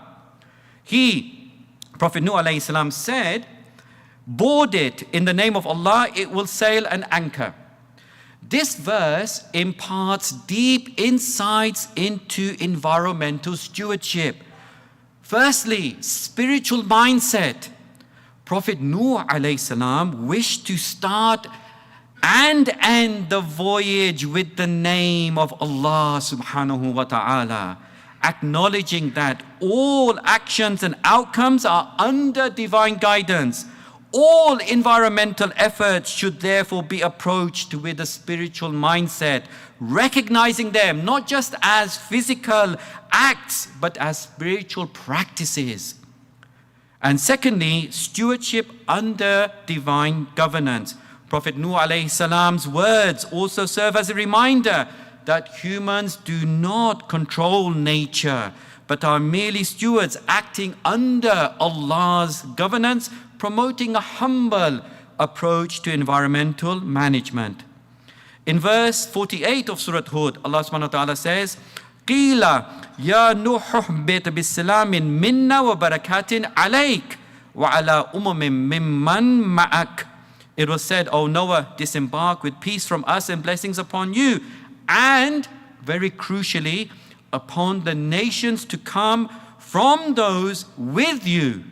He, Prophet Nuh alayhi salam, said, board it in the name of Allah, it will sail and anchor. This verse imparts deep insights into environmental stewardship. Firstly, spiritual mindset. Prophet Nuh alayhi salam wished to start and end the voyage with the name of Allah subhanahu wa ta'ala, acknowledging that all actions and outcomes are under divine guidance. All environmental efforts should therefore be approached with a spiritual mindset, recognizing them not just as physical acts, but as spiritual practices. And secondly, stewardship under divine governance. Prophet Nuh alayhi salam's words also serve as a reminder that humans do not control nature, but are merely stewards acting under Allah's governance, promoting a humble approach to environmental management. In verse 48 of Surah Hud, Allah subhanahu wa ta'ala says, قِيلَ يَا نُوحُ اهْبِطْ بِالسَّلَامٍ مِنَّا وَبَرَكَاتٍ عَلَيْكَ وَعَلَىٰ أُمَمٍ مِّمَّنْ مَعَكَ. It was said, O Noah, disembark with peace from us and blessings upon you, and, very crucially, upon the nations to come from those with you.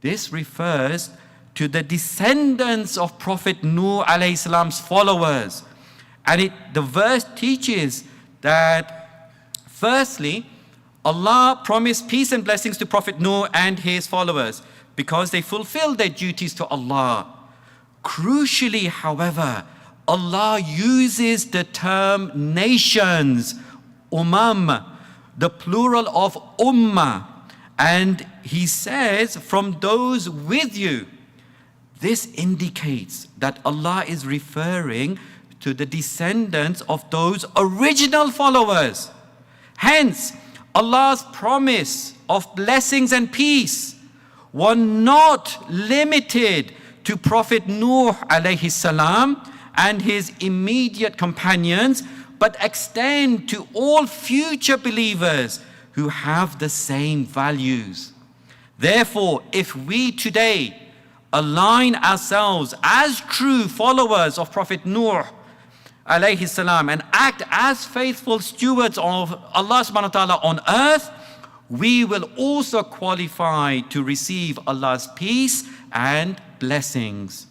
This refers to the descendants of Prophet Nuh alayhi salam's followers. And the verse teaches that, firstly, Allah promised peace and blessings to Prophet Nuh and his followers because they fulfilled their duties to Allah. Crucially, however, Allah uses the term nations, umam, the plural of ummah, and He says, from those with you. This indicates that Allah is referring to the descendants of those original followers. Hence, Allah's promise of blessings and peace were not limited to Prophet Nuh alayhi salam and his immediate companions, but extend to all future believers who have the same values. Therefore, if we today align ourselves as true followers of Prophet Nuh alayhi salam and act as faithful stewards of Allah subhanahu wa ta'ala on earth, we will also qualify to receive Allah's peace and blessings.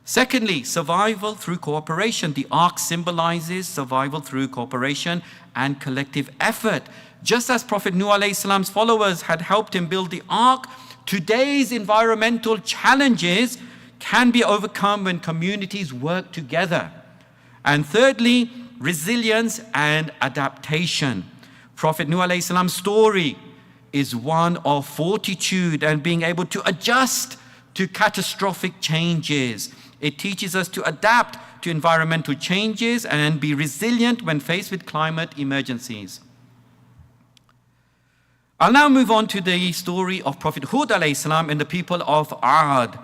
Secondly, survival through cooperation. The ark symbolizes survival through cooperation and collective effort. Just as Prophet Nuh alayhi salam's followers had helped him build the ark, today's environmental challenges can be overcome when communities work together. And thirdly, resilience and adaptation. Prophet Nuh alayhi salam's story is one of fortitude and being able to adjust to catastrophic changes. It teaches us to adapt to environmental changes and be resilient when faced with climate emergencies. I'll now move on to the story of Prophet Hud alayhi salam and the people of Ad.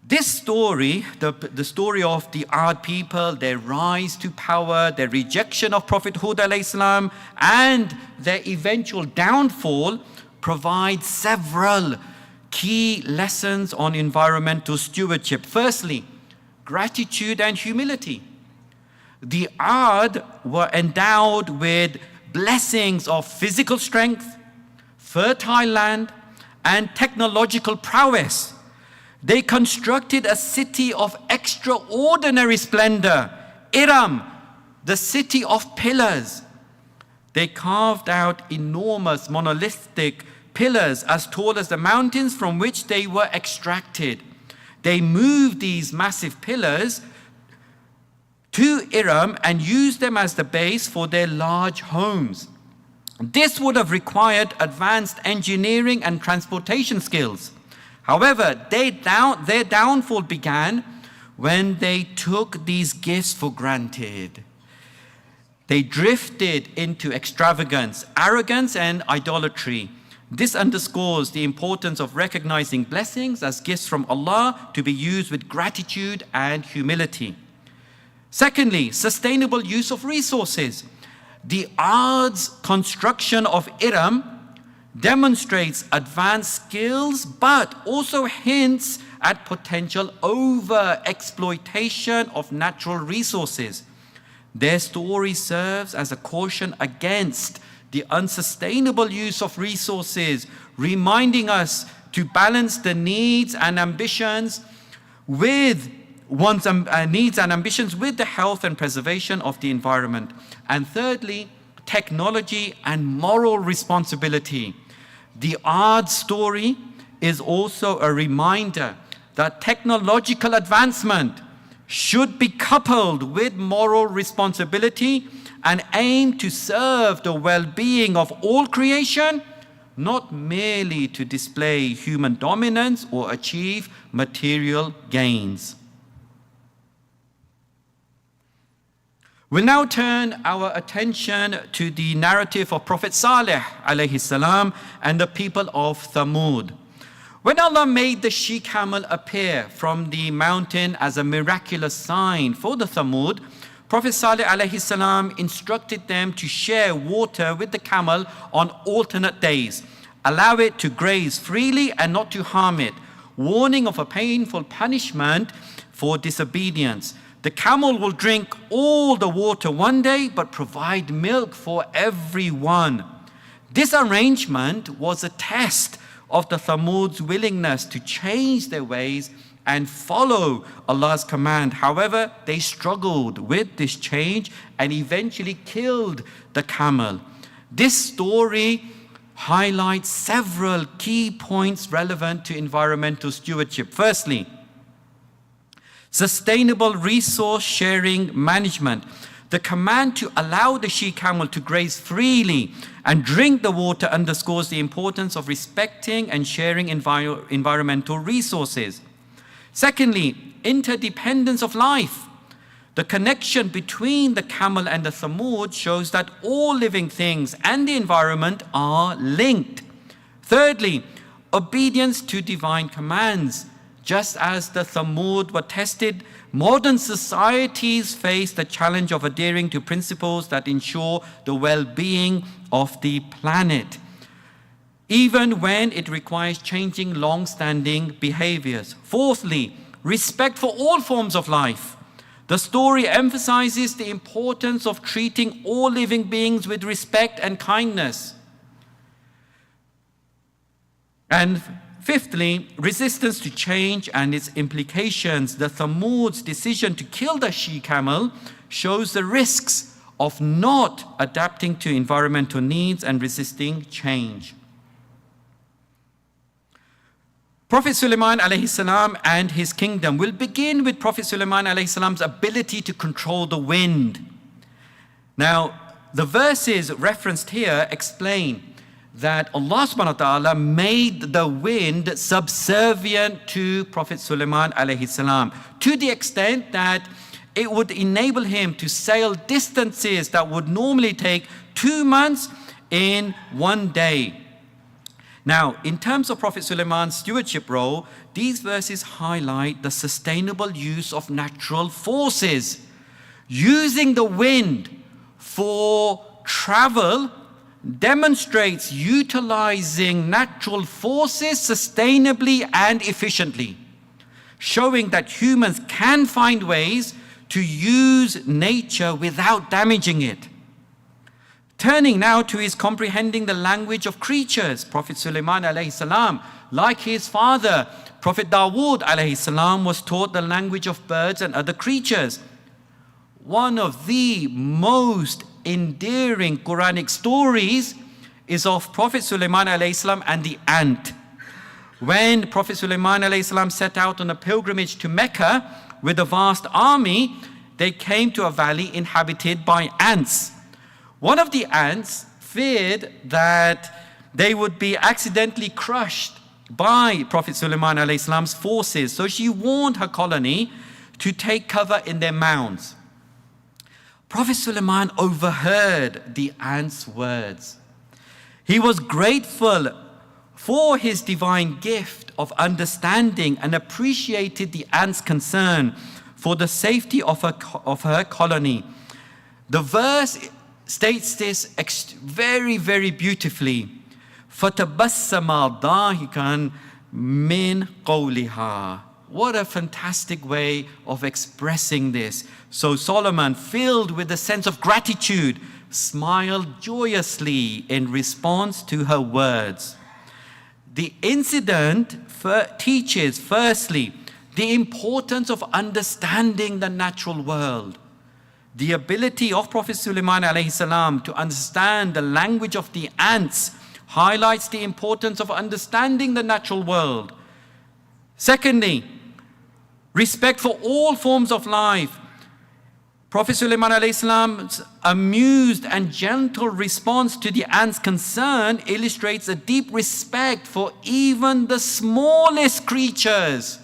This story, the story of the Ad people, their rise to power, their rejection of Prophet Hud alayhi salam, and their eventual downfall, provides several key lessons on environmental stewardship. Firstly, gratitude and humility. The Ad were endowed with blessings of physical strength, fertile land, and technological prowess. They constructed a city of extraordinary splendor, Iram, the city of pillars. They carved out enormous monolithic pillars as tall as the mountains from which they were extracted. They moved these massive pillars to Iram and used them as the base for their large homes. This would have required advanced engineering and transportation skills. However, their downfall began when they took these gifts for granted. They drifted into extravagance, arrogance, and idolatry. This underscores the importance of recognizing blessings as gifts from Allah to be used with gratitude and humility. Secondly, sustainable use of resources. The Ard's construction of Iram demonstrates advanced skills, but also hints at potential over-exploitation of natural resources. Their story serves as a caution against the unsustainable use of resources, reminding us to balance the needs and ambitions with the health and preservation of the environment. And thirdly, technology and moral responsibility. The Ard story is also a reminder that technological advancement should be coupled with moral responsibility and aim to serve the well-being of all creation, not merely to display human dominance or achieve material gains. We'll now turn our attention to the narrative of Prophet Saleh alayhi salam and the people of Thamud. When Allah made the she-camel appear from the mountain as a miraculous sign for the Thamud, Prophet Saleh alayhi salam instructed them to share water with the camel on alternate days, allow it to graze freely and not to harm it, warning of a painful punishment for disobedience. The camel will drink all the water one day, but provide milk for everyone. This arrangement was a test of the Thamud's willingness to change their ways and follow Allah's command. However, they struggled with this change and eventually killed the camel. This story highlights several key points relevant to environmental stewardship. Firstly, sustainable resource sharing management. The command to allow the she-camel to graze freely and drink the water underscores the importance of respecting and sharing environmental resources. Secondly, interdependence of life. The connection between the camel and the Thamud shows that all living things and the environment are linked. Thirdly, obedience to divine commands. Just as the Thamud were tested, modern societies face the challenge of adhering to principles that ensure the well-being of the planet, even when it requires changing long-standing behaviors. Fourthly, respect for all forms of life. The story emphasizes the importance of treating all living beings with respect and kindness. And fifthly, resistance to change and its implications. The Thamud's decision to kill the she-camel shows the risks of not adapting to environmental needs and resisting change. Prophet Sulaiman alayhi salam and his kingdom. Will begin with Prophet Sulaiman alayhi salam's ability to control the wind. Now, the verses referenced here explain that Allah subhanahu wa ta'ala made the wind subservient to Prophet Sulaiman alayhi salam, to the extent that it would enable him to sail distances that would normally take 2 months in 1 day. Now, in terms of Prophet Sulaiman's stewardship role, these verses highlight the sustainable use of natural forces. Using the wind for travel demonstrates utilizing natural forces sustainably and efficiently, showing that humans can find ways to use nature without damaging it. Turning now to his comprehending the language of creatures, Prophet Sulaiman alayhi salam, like his father, Prophet Dawood alayhi salam, was taught the language of birds and other creatures. One of the most endearing Quranic stories is of Prophet Sulaiman alayhi salam and the ant. When Prophet Sulaiman alayhi salam set out on a pilgrimage to Mecca with a vast army, they came to a valley inhabited by ants. One of the ants feared that they would be accidentally crushed by Prophet Sulaiman alayhi salam's forces, so she warned her colony to take cover in their mounds. Prophet Sulaiman overheard the ant's words. He was grateful for his divine gift of understanding and appreciated the ant's concern for the safety of her colony. The verse states this very, very beautifully. فَتَبَسَّمَ ضَاحِكًا مِنْ قَوْلِهَا. What a fantastic way of expressing this. So Solomon, filled with a sense of gratitude, smiled joyously in response to her words. The incident teaches, firstly, the importance of understanding the natural world. The ability of Prophet Sulaiman alayhi salam to understand the language of the ants highlights the importance of understanding the natural world. Secondly, respect for all forms of life. Prophet Sulaiman alayhi salam's amused and gentle response to the ant's concern illustrates a deep respect for even the smallest creatures.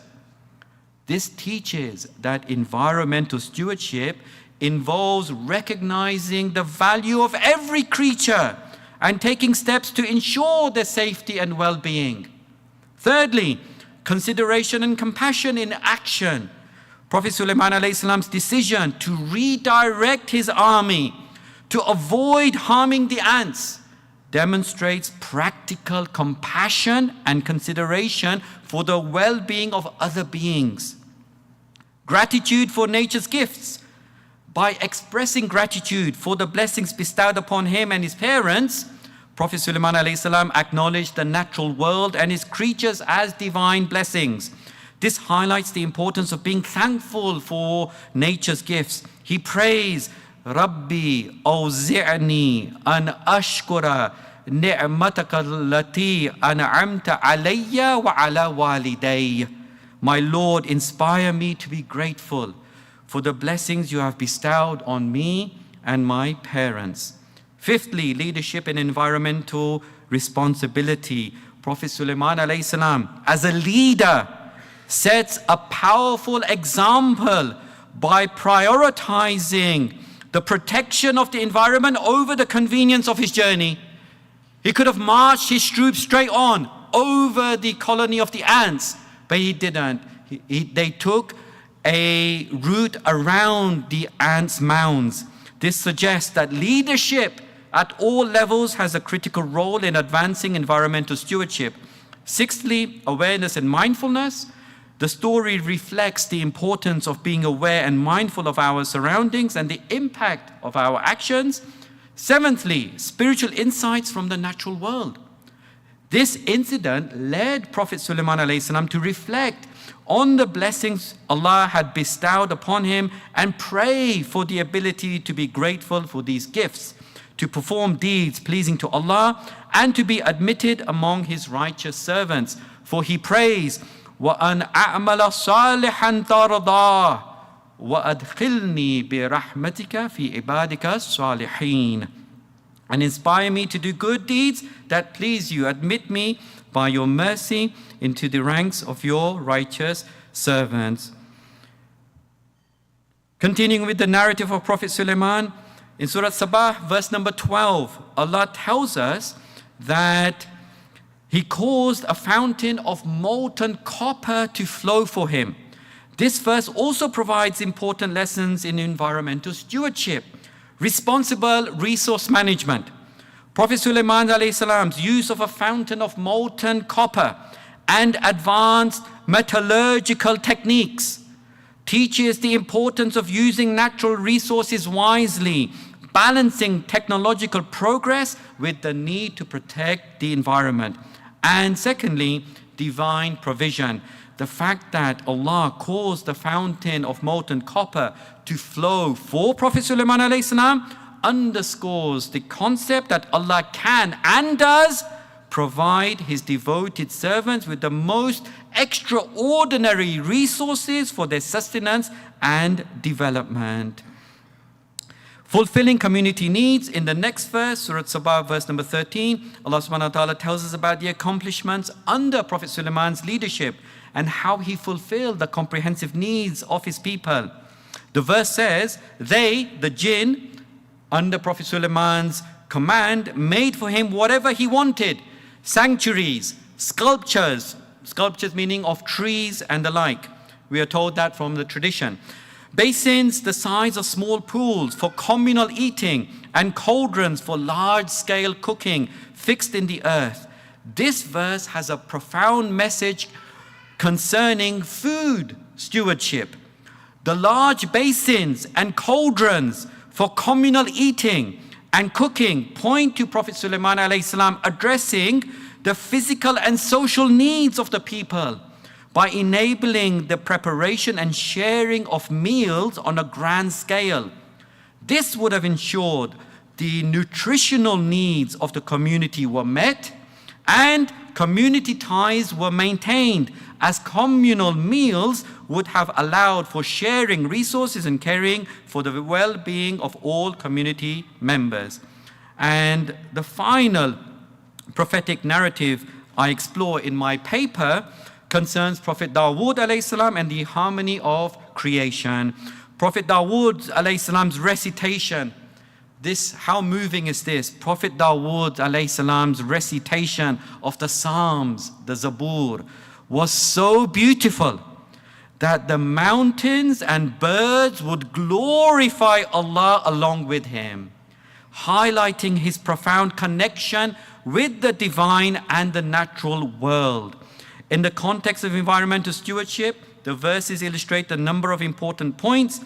This teaches that environmental stewardship involves recognizing the value of every creature and taking steps to ensure their safety and well-being. Thirdly, consideration and compassion in action. Prophet Sulaiman alayhi salam's decision to redirect his army to avoid harming the ants demonstrates practical compassion and consideration for the well-being of other beings. Gratitude for nature's gifts. By expressing gratitude for the blessings bestowed upon him and his parents, Prophet Sulaiman alayhi salam acknowledged the natural world and its creatures as divine blessings. This highlights the importance of being thankful for nature's gifts. He prays, Rabbi awzi'ni an ashkura ni'mataka allati an'amta alayya wa ala walidayya. My Lord, inspire me to be grateful for the blessings you have bestowed on me and my parents. Fifthly, leadership and environmental responsibility. Prophet Sulaiman alayhi salam, as a leader, sets a powerful example by prioritizing the protection of the environment over the convenience of his journey. He could have marched his troops straight on over the colony of the ants, but he didn't. They took a route around the ants' mounds. This suggests that leadership at all levels has a critical role in advancing environmental stewardship. Sixthly, awareness and mindfulness. The story reflects the importance of being aware and mindful of our surroundings and the impact of our actions. Seventhly, spiritual insights from the natural world. This incident led Prophet Sulaiman alayhi salam to reflect on the blessings Allah had bestowed upon him and pray for the ability to be grateful for these gifts, to perform deeds pleasing to Allah, and to be admitted among his righteous servants. For he prays, وَأَنْ أَعْمَلَ صَالِحًا تَرْضَاهُ وَأَدْخِلْنِي بِرَحْمَتِكَ فِي عِبَادِكَ الصَّالِحِينَ. And inspire me to do good deeds that please you. Admit me by your mercy into the ranks of your righteous servants. Continuing with the narrative of Prophet Sulaiman, in Surah Sabah, verse number 12, Allah tells us that He caused a fountain of molten copper to flow for him. This verse also provides important lessons in environmental stewardship, responsible resource management. Prophet Sulaiman alayhi salam's use of a fountain of molten copper and advanced metallurgical techniques teaches the importance of using natural resources wisely, balancing technological progress with the need to protect the environment. And secondly, divine provision. The fact that Allah caused the fountain of molten copper to flow for Prophet Sulaiman alayhi salam underscores the concept that Allah can and does provide His devoted servants with the most extraordinary resources for their sustenance and development. Fulfilling community needs. In the next verse, Surah Sabah, verse number 13, Allah subhanahu wa ta'ala tells us about the accomplishments under Prophet Sulaiman's leadership and how he fulfilled the comprehensive needs of his people. The verse says, they, the jinn, under Prophet Sulaiman's command, made for him whatever he wanted: sanctuaries, sculptures meaning of trees and the like. We are told that from the tradition. Basins the size of small pools for communal eating, and cauldrons for large-scale cooking fixed in the earth. This verse has a profound message concerning food stewardship. The large basins and cauldrons for communal eating and cooking point to Prophet Sulaiman alayhi salam addressing the physical and social needs of the people by enabling the preparation and sharing of meals on a grand scale. This would have ensured the nutritional needs of the community were met and community ties were maintained, as communal meals would have allowed for sharing resources and caring for the well-being of all community members. And the final prophetic narrative I explore in my paper concerns Prophet Dawood alayhi salam and the harmony of creation. Prophet Dawood alayhi salam's recitation, how moving is this? Prophet Dawood alayhi salam's recitation of the Psalms, the Zabur, was so beautiful that the mountains and birds would glorify Allah along with him, highlighting his profound connection with the divine and the natural world. In the context of environmental stewardship, the verses illustrate a number of important points,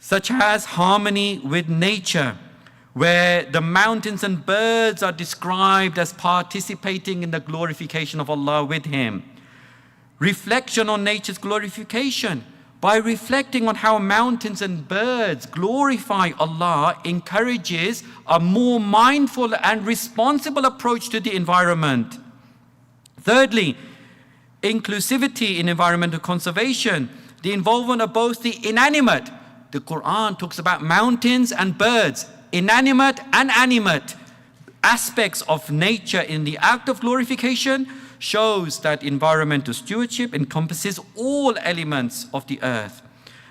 such as harmony with nature, where the mountains and birds are described as participating in the glorification of Allah with him. Reflection on nature's glorification. By reflecting on how mountains and birds glorify Allah encourages a more mindful and responsible approach to the environment. Thirdly, inclusivity in environmental conservation, the involvement of both the inanimate. The Quran talks about mountains and birds, inanimate and animate aspects of nature in the act of glorification, shows that environmental stewardship encompasses all elements of the earth.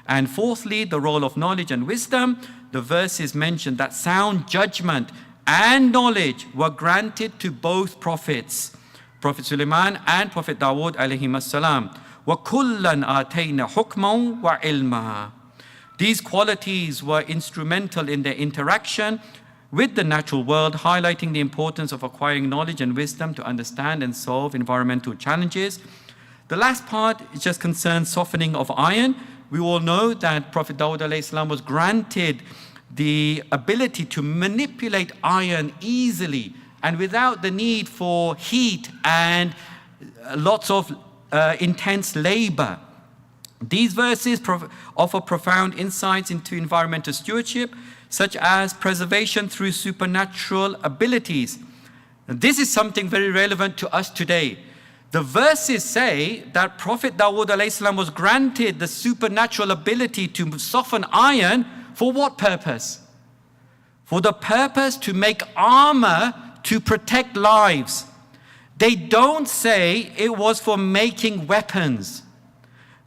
And fourthly, the role of knowledge and wisdom. The verses mention that sound judgment and knowledge were granted to both prophets, Prophet Sulaiman and Prophet Dawood alayhi salam. وَكُلًّا آتَيْنَا حُكْمًا وَعِلْمًا. These qualities were instrumental in their interaction with the natural world, highlighting the importance of acquiring knowledge and wisdom to understand and solve environmental challenges. The last part just concerns softening of iron. We all know that Prophet Dawood alayhi salam was granted the ability to manipulate iron easily and without the need for heat and lots of intense labor. These verses offer profound insights into environmental stewardship, such as preservation through supernatural abilities. This is something very relevant to us today. The verses say that Prophet Dawood alayhi salam was granted the supernatural ability to soften iron. For what purpose? For the purpose to make armor to protect lives. They don't say it was for making weapons.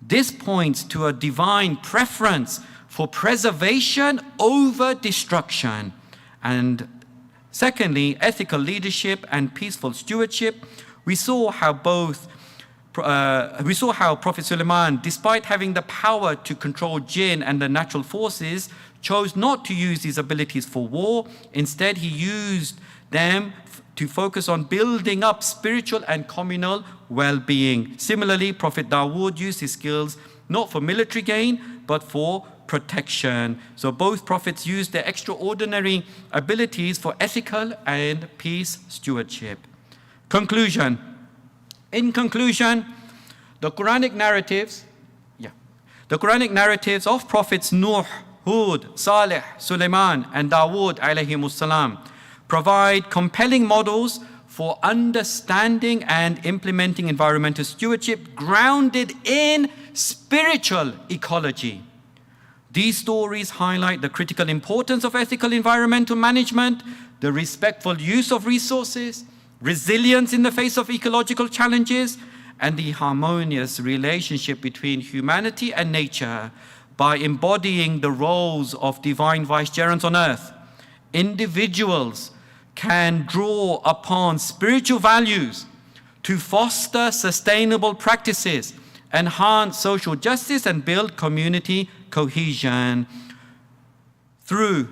This points to a divine preference for preservation over destruction. And secondly, ethical leadership and peaceful stewardship. We saw how Prophet Sulaiman, despite having the power to control jinn and the natural forces, chose not to use these abilities for war. Instead, he used them to focus on building up spiritual and communal well-being. Similarly, Prophet Dawood used his skills not for military gain, but for protection. So both prophets used their extraordinary abilities for ethical and peace stewardship. Conclusion. In conclusion, the Quranic narratives of prophets Nuh, Hud, Saleh, Sulaiman, and Dawood alayhimus salam provide compelling models for understanding and implementing environmental stewardship grounded in spiritual ecology. These stories highlight the critical importance of ethical environmental management, the respectful use of resources, resilience in the face of ecological challenges, and the harmonious relationship between humanity and nature. By embodying the roles of divine vicegerents on earth, individuals can draw upon spiritual values to foster sustainable practices, enhance social justice, and build community cohesion. Through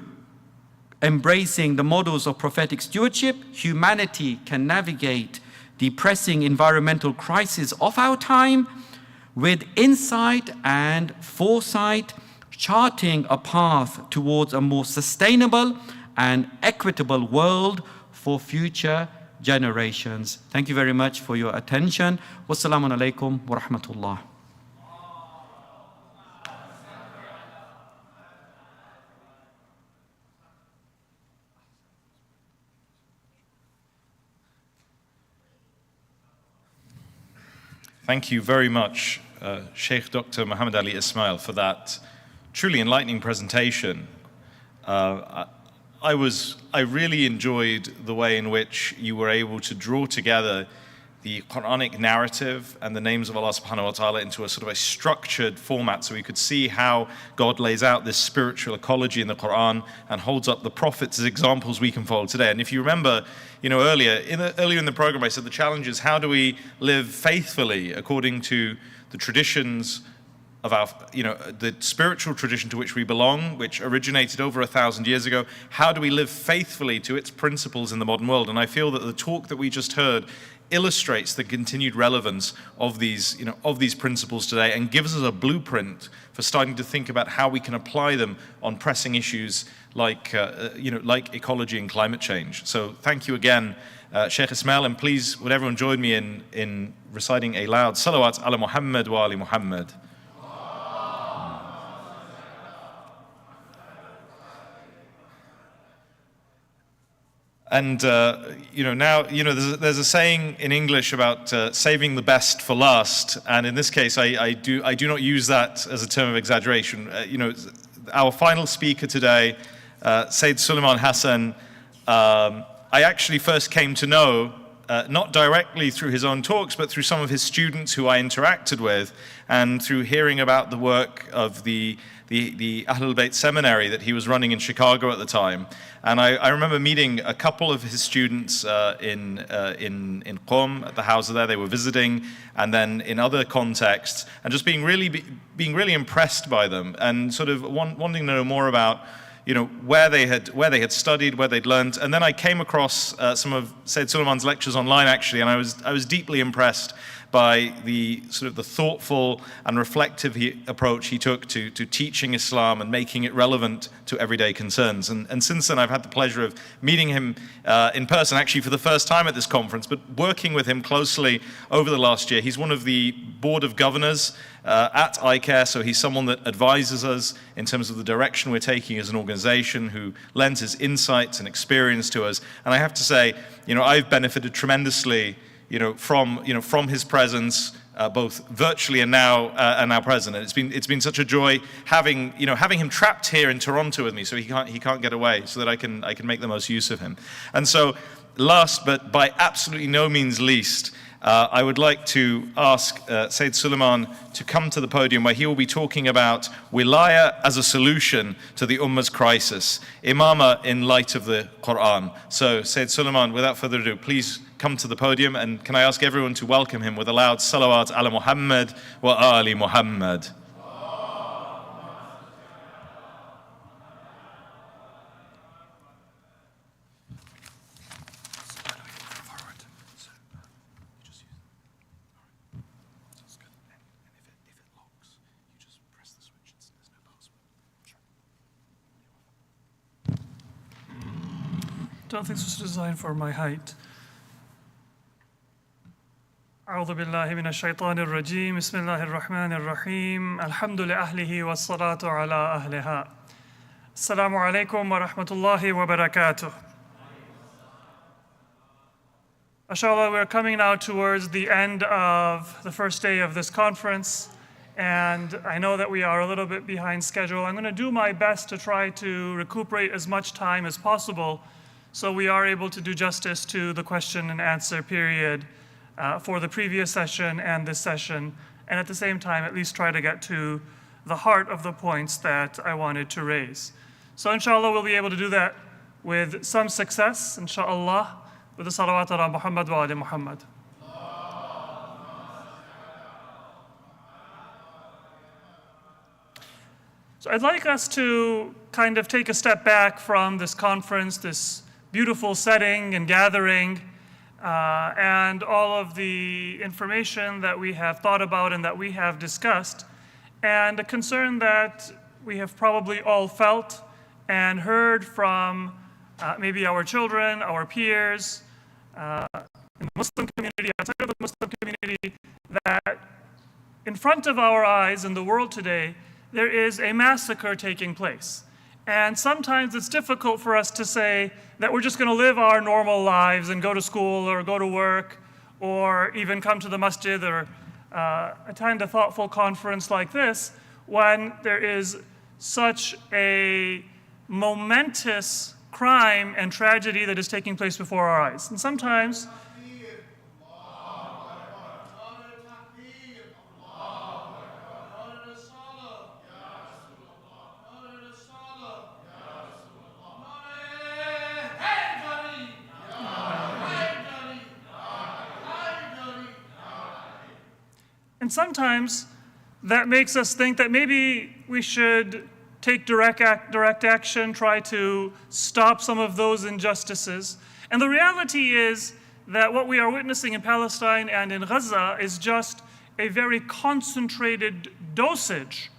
embracing the models of prophetic stewardship, humanity can navigate the pressing environmental crisis of our time with insight and foresight, charting a path towards a more sustainable and equitable world for future generations. Thank you very much for your attention. Wassalamu alaikum wa rahmatullah. Thank you very much, Sheikh Dr. Muhammad Ali Ismail, for that truly enlightening presentation. I really enjoyed the way in which you were able to draw together the Quranic narrative and the names of Allah subhanahu wa ta'ala into a sort of a structured format, so we could see how God lays out this spiritual ecology in the Quran and holds up the prophets as examples we can follow today. And if you remember, earlier in the program, I said the challenge is how do we live faithfully according to the traditions of our, the spiritual tradition to which we belong, which originated over 1,000 years ago. How do we live faithfully to its principles in the modern world? And I feel that the talk that we just heard illustrates the continued relevance of these principles today and gives us a blueprint for starting to think about how we can apply them on pressing issues like ecology and climate change. So thank you again, Sheikh Ismail, and please would everyone join me in reciting a loud salawat ala Muhammad wa ali Muhammad. And now there's a saying in English about saving the best for last, and in this case I do not use that as a term of exaggeration. Our final speaker today, Sayyid Suleiman Hassan, I actually first came to know not directly through his own talks, but through some of his students who I interacted with, and through hearing about the work of the Ahlul Bayt seminary that he was running in Chicago at the time. And I remember meeting a couple of his students in Qom at the house there. They were visiting, and then in other contexts, and just being really impressed by them, and sort of wanting to know more about where they had studied, where they'd learned. And then I came across some of Sayyid Suleiman's lectures online actually, and I was deeply impressed by the sort of the thoughtful and reflective approach he took to teaching Islam and making it relevant to everyday concerns. And since then, I've had the pleasure of meeting him in person, actually for the first time at this conference, but working with him closely over the last year. He's one of the board of governors at ICAIR, so he's someone that advises us in terms of the direction we're taking as an organization, who lends his insights and experience to us. And I have to say, I've benefited tremendously from his presence, both virtually and now present. And it's been such a joy having him trapped here in Toronto with me, so he can't get away, so that I can make the most use of him. And so, last but by absolutely no means least, I would like to ask Sayyid Suleiman to come to the podium, where he will be talking about wilaya as a solution to the Ummah's crisis, imama in light of the Quran. So Sayyid Suleiman, without further ado, please come to the podium, and can I ask everyone to welcome him with a loud salawat ala Muhammad wa ali Muhammad. Don't think this was designed for my height. أعوذ بالله من الشيطان الرجيم بسم الله الرحمن الرحيم الحمد لأهله والصلاة على أهلها السلام عليكم ورحمة الله وبركاته. Inshallah, we're coming now towards the end of the first day of this conference, and I know that we are a little bit behind schedule. I'm going to do my best to try to recuperate as much time as possible so we are able to do justice to the question and answer period for the previous session and this session, and at the same time at least try to get to the heart of the points that I wanted to raise. So inshallah we'll be able to do that with some success, inshallah, with the salawat ala Muhammad wa ali Muhammad. So I'd like us to kind of take a step back from this conference, this beautiful setting and gathering, and all of the information that we have thought about and that we have discussed, and a concern that we have probably all felt and heard from maybe our children, our peers, in the Muslim community, outside of the Muslim community, that in front of our eyes in the world today, there is a massacre taking place. And sometimes it's difficult for us to say that we're just going to live our normal lives and go to school or go to work or even come to the masjid or attend a thoughtful conference like this when there is such a momentous crime and tragedy that is taking place before our eyes. And sometimes that makes us think that maybe we should take direct action, try to stop some of those injustices. And the reality is that what we are witnessing in Palestine and in Gaza is just a very concentrated dosage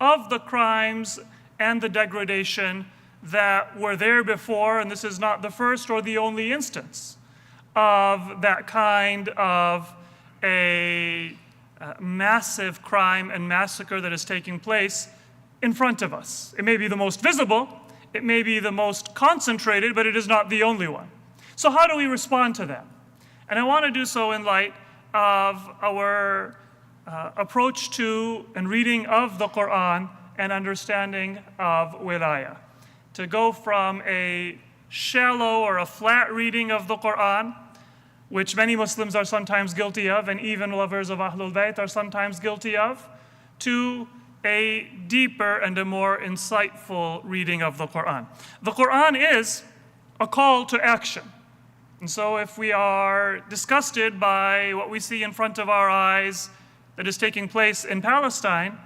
of the crimes and the degradation that were there before, and this is not the first or the only instance of that kind of a massive crime and massacre that is taking place in front of us. It may be the most visible, it may be the most concentrated, but it is not the only one. So how do we respond to that? And I want to do so in light of our approach to and reading of the Quran and understanding of wilayah. To go from a shallow or a flat reading of the Quran, which many Muslims are sometimes guilty of, and even lovers of Ahlul Bayt are sometimes guilty of, to a deeper and a more insightful reading of the Quran. The Quran is a call to action. And so if we are disgusted by what we see in front of our eyes that is taking place in Palestine,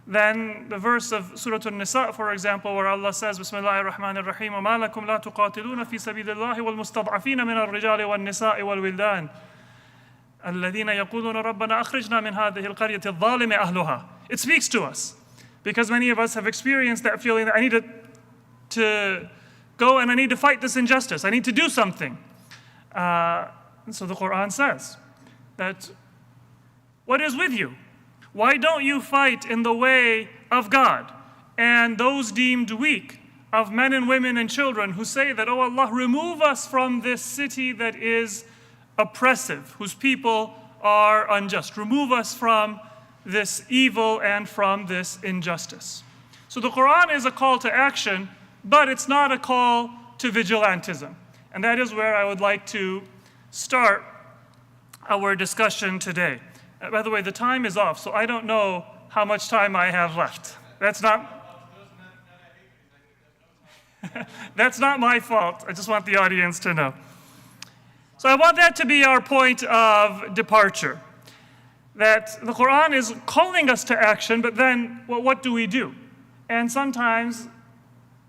then the verse of Surah An-Nisa, for example, where Allah says, Bismillahir Rahmanir Rahim, وَمَا لَكُمْ لَا تُقَاتِلُونَ فِي سَبِيلِ اللَّهِ وَالْمُسْتَضْعَفِينَ مِنَ الرِّجَالِ وَالنِّسَاءِ وَالْوِلْدَانِ الَّذِينَ يَقُولُونَ رَبَّنَا أَخْرِجْنَا مِنْ هَذِهِ الْقَرْيَةِ الظَّالِمِ أَهْلُهَا. It speaks to us, because many of us have experienced that feeling that I need to go and I need to fight this injustice. I need to do something. And so the Quran says that, what is with you? Why don't you fight in the way of God? And those deemed weak of men and women and children who say that, oh Allah, remove us from this city that is oppressive, whose people are unjust. Remove us from this evil and from this injustice. So the Quran is a call to action, but it's not a call to vigilantism. And that is where I would like to start our discussion today. By the way, the time is off, so I don't know how much time I have left. That's not my fault. I just want the audience to know. So I want that to be our point of departure. That the Quran is calling us to action, but then, well, what do we do? And sometimes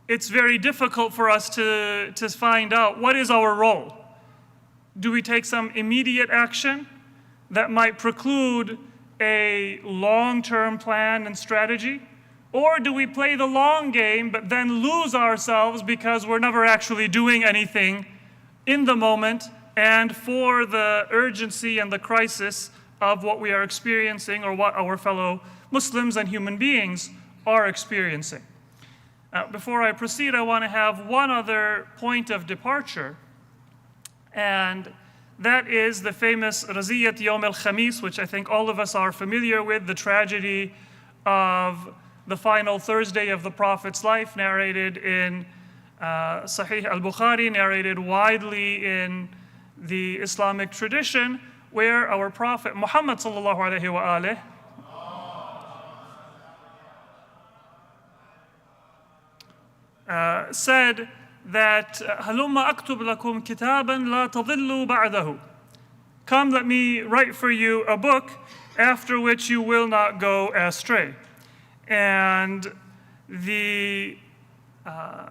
it's very difficult for us to find out what is our role. Do we take some immediate action that might preclude a long-term plan and strategy? Or do we play the long game but then lose ourselves because we're never actually doing anything in the moment and for the urgency and the crisis of what we are experiencing or what our fellow Muslims and human beings are experiencing? Before I proceed, I want to have one other point of departure, and that is the famous Raziyat Yawm al-Khamis, which I think all of us are familiar with, the tragedy of the final Thursday of the Prophet's life, narrated in Sahih al-Bukhari, narrated widely in the Islamic tradition, where our Prophet Muhammad sallallahu alaihi wa alihi said that هَلُمَّ أَكْتُبْ لَكُمْ كِتَابًا لَا تَضِلُّوا بَعْدَهُ. Come, let me write for you a book after which you will not go astray. And the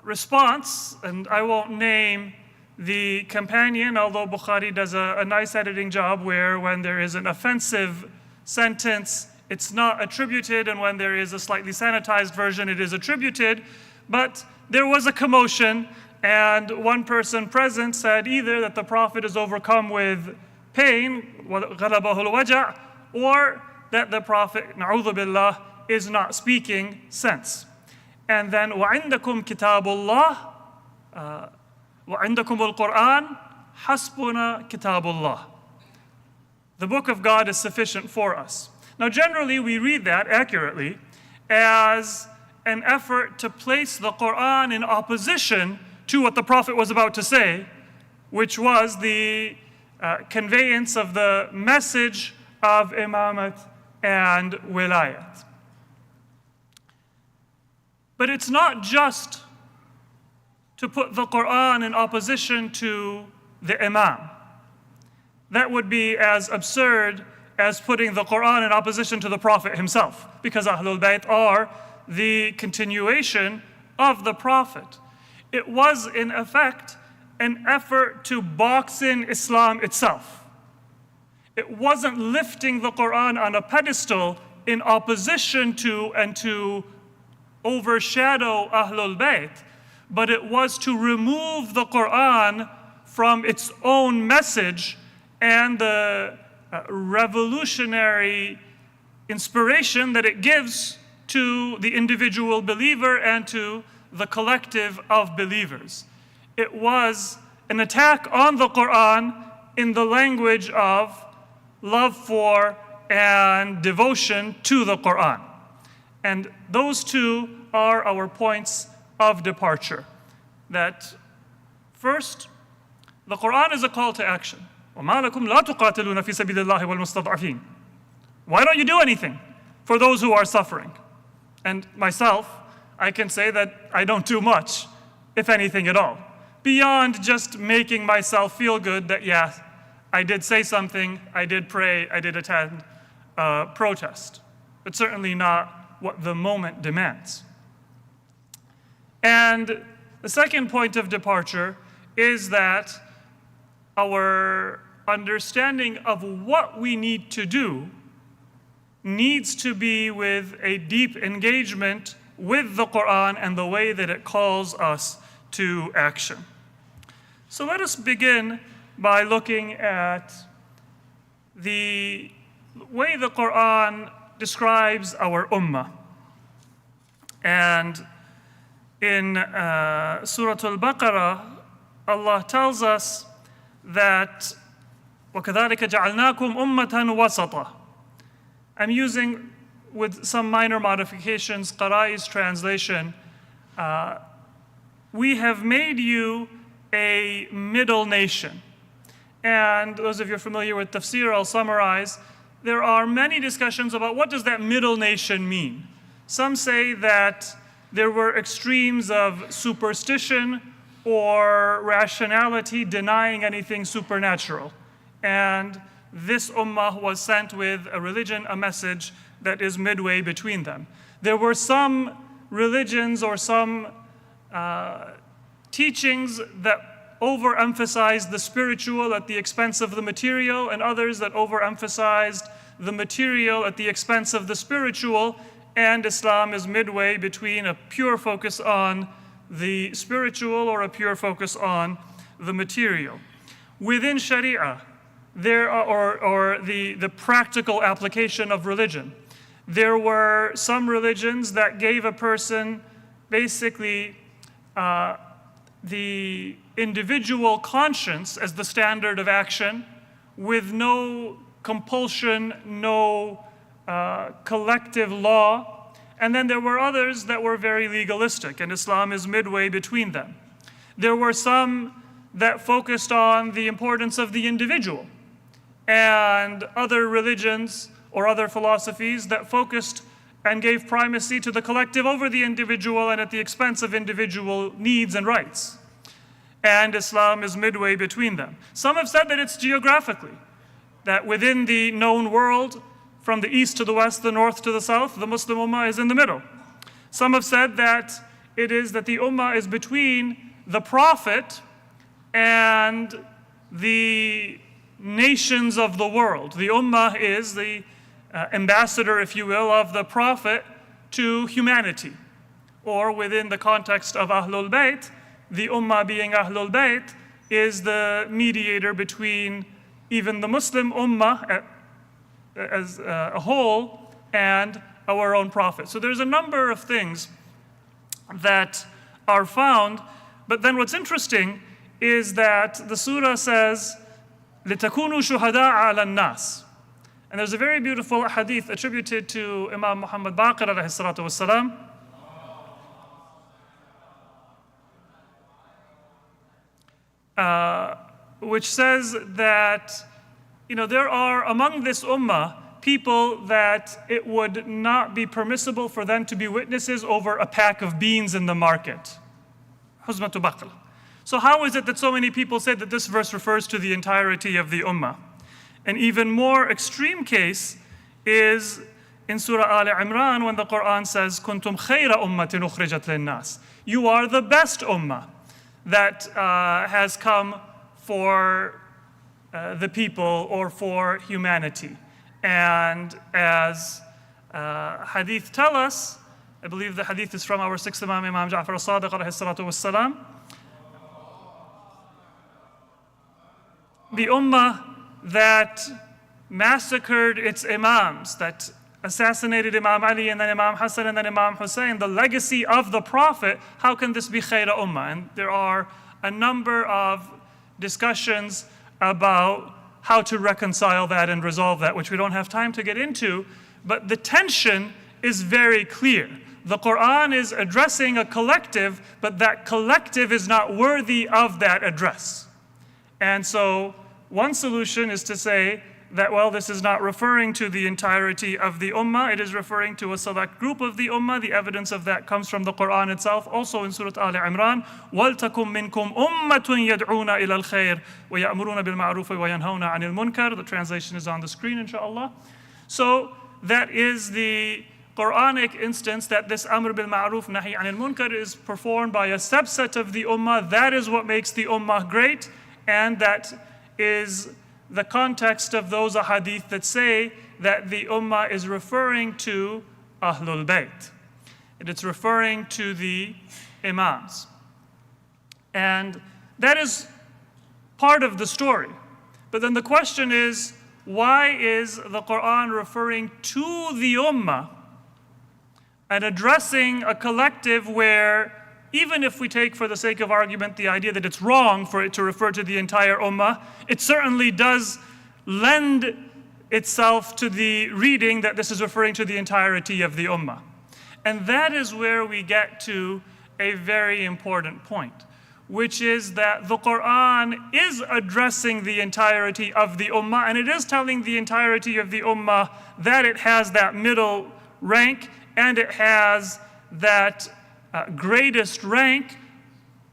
response, and I won't name the companion, although Bukhari does a nice editing job where when there is an offensive sentence, it's not attributed, and when there is a slightly sanitized version, it is attributed. But there was a commotion, and one person present said either that the Prophet is overcome with pain, غَلَبَهُ الْوَجَعُ, or that the Prophet, na'udhu billah, is not speaking sense. And then وَعِنْدَكُمْ كِتَابُ اللَّهِ وَعِنْدَكُمُ الْقُرْآنِ حَسْبُنَا كِتَابُ اللَّهِ. The book of God is sufficient for us. Now generally we read that accurately as an effort to place the Quran in opposition to what the Prophet was about to say, which was the conveyance of the message of imamat and wilayat. But it's not just to put the Quran in opposition to the imam. That would be as absurd as putting the Quran in opposition to the Prophet himself, because Ahlul Bayt are the continuation of the Prophet. It was, in effect, an effort to box in Islam itself. It wasn't lifting the Quran on a pedestal in opposition to and to overshadow Ahlul Bayt, but it was to remove the Quran from its own message and the revolutionary inspiration that it gives to the individual believer and to the collective of believers. It was an attack on the Quran in the language of love for and devotion to the Quran. And those two are our points of departure. That first, the Quran is a call to action. وَمَا لَكُمْ لَا تُقَاتِلُونَ فِي سَبِيلِ اللَّهِ وَالْمُسْتَضْعَفِينَ. Why don't you do anything for those who are suffering? And myself, I can say that I don't do much, if anything at all, beyond just making myself feel good that, yeah, I did say something, I did pray, I did attend a protest, but certainly not what the moment demands. And the second point of departure is that our understanding of what we need to do needs to be with a deep engagement with the Quran and the way that it calls us to action. So let us begin by looking at the way the Quran describes our ummah. And in Surah Al-Baqarah, Allah tells us that وَكَذَلِكَ جَعَلْنَاكُمْ أُمَّةً وَسَطًا. I'm using, with some minor modifications, Qarai's translation. We have made you a middle nation. And those of you familiar with tafsir, I'll summarize. There are many discussions about what does that middle nation mean. Some say that there were extremes of superstition or rationality denying anything supernatural. And this ummah was sent with a religion, a message that is midway between them. There were some religions or some teachings that overemphasized the spiritual at the expense of the material, and others that overemphasized the material at the expense of the spiritual, and Islam is midway between a pure focus on the spiritual or a pure focus on the material. Within Sharia, there are, the practical application of religion, there were some religions that gave a person basically the individual conscience as the standard of action with no compulsion, no collective law. And then there were others that were very legalistic, and Islam is midway between them. There were some that focused on the importance of the individual, and other religions or other philosophies that focused and gave primacy to the collective over the individual and at the expense of individual needs and rights. And Islam is midway between them. Some have said that it's geographically, that within the known world, from the east to the west, the north to the south, the Muslim ummah is in the middle. Some have said that it is that the ummah is between the prophet and the nations of the world. The ummah is the ambassador, if you will, of the prophet to humanity. Or within the context of Ahlul Bayt, the ummah being Ahlul Bayt is the mediator between even the Muslim ummah as a whole and our own prophet. So there's a number of things that are found, but then what's interesting is that the surah says, لِتَكُونُوا شُهَدَاءَ عَلَى النَّاسِ. And there's a very beautiful hadith attributed to Imam Muhammad Baqir alayhi salatu wassalam, which says that, there are among this ummah people that it would not be permissible for them to be witnesses over a pack of beans in the market. Huzmatu Baql. So how is it that so many people say that this verse refers to the entirety of the ummah? An even more extreme case is in Surah Al Imran when the Quran says, "Kuntum khayra ummatin ukhrijat lin-nas." You are the best ummah that has come for the people or for humanity. And as hadith tell us, I believe the hadith is from our sixth Imam, Imam Ja'far al-Sadiq alayhi salatu wassalam, the ummah that massacred its imams, that assassinated Imam Ali and then Imam Hassan and then Imam Hussein, the legacy of the Prophet, how can this be khayra ummah? And there are a number of discussions about how to reconcile that and resolve that, which we don't have time to get into, but the tension is very clear. The Quran is addressing a collective, but that collective is not worthy of that address. And so one solution is to say that, well, this is not referring to the entirety of the ummah, it is referring to a select group of the ummah. The evidence of that comes from the Quran itself, also in Surah Al Imran, وَلْتَكُمْ مِنْكُمْ أُمَّةٌ يَدْعُونَ إِلَى الْخَيْرِ وَيَأْمُرُونَ بِالْمَعْرُوفِ وَيَنْهَوْنَ عَنِ الْمُنْكَرِ. The translation is on the screen, inshallah. So that is the Quranic instance that this Amr bil Ma'ruf Nahi Anil Munkar is performed by a subset of the ummah. That is what makes the ummah great, and that is the context of those ahadith that say that the ummah is referring to Ahlul Bayt. It's referring to the imams. And that is part of the story. But then the question is, why is the Quran referring to the ummah and addressing a collective where, even if we take for the sake of argument the idea that it's wrong for it to refer to the entire ummah, it certainly does lend itself to the reading that this is referring to the entirety of the ummah. And that is where we get to a very important point, which is that the Quran is addressing the entirety of the ummah, and it is telling the entirety of the ummah that it has that middle rank and it has that greatest rank,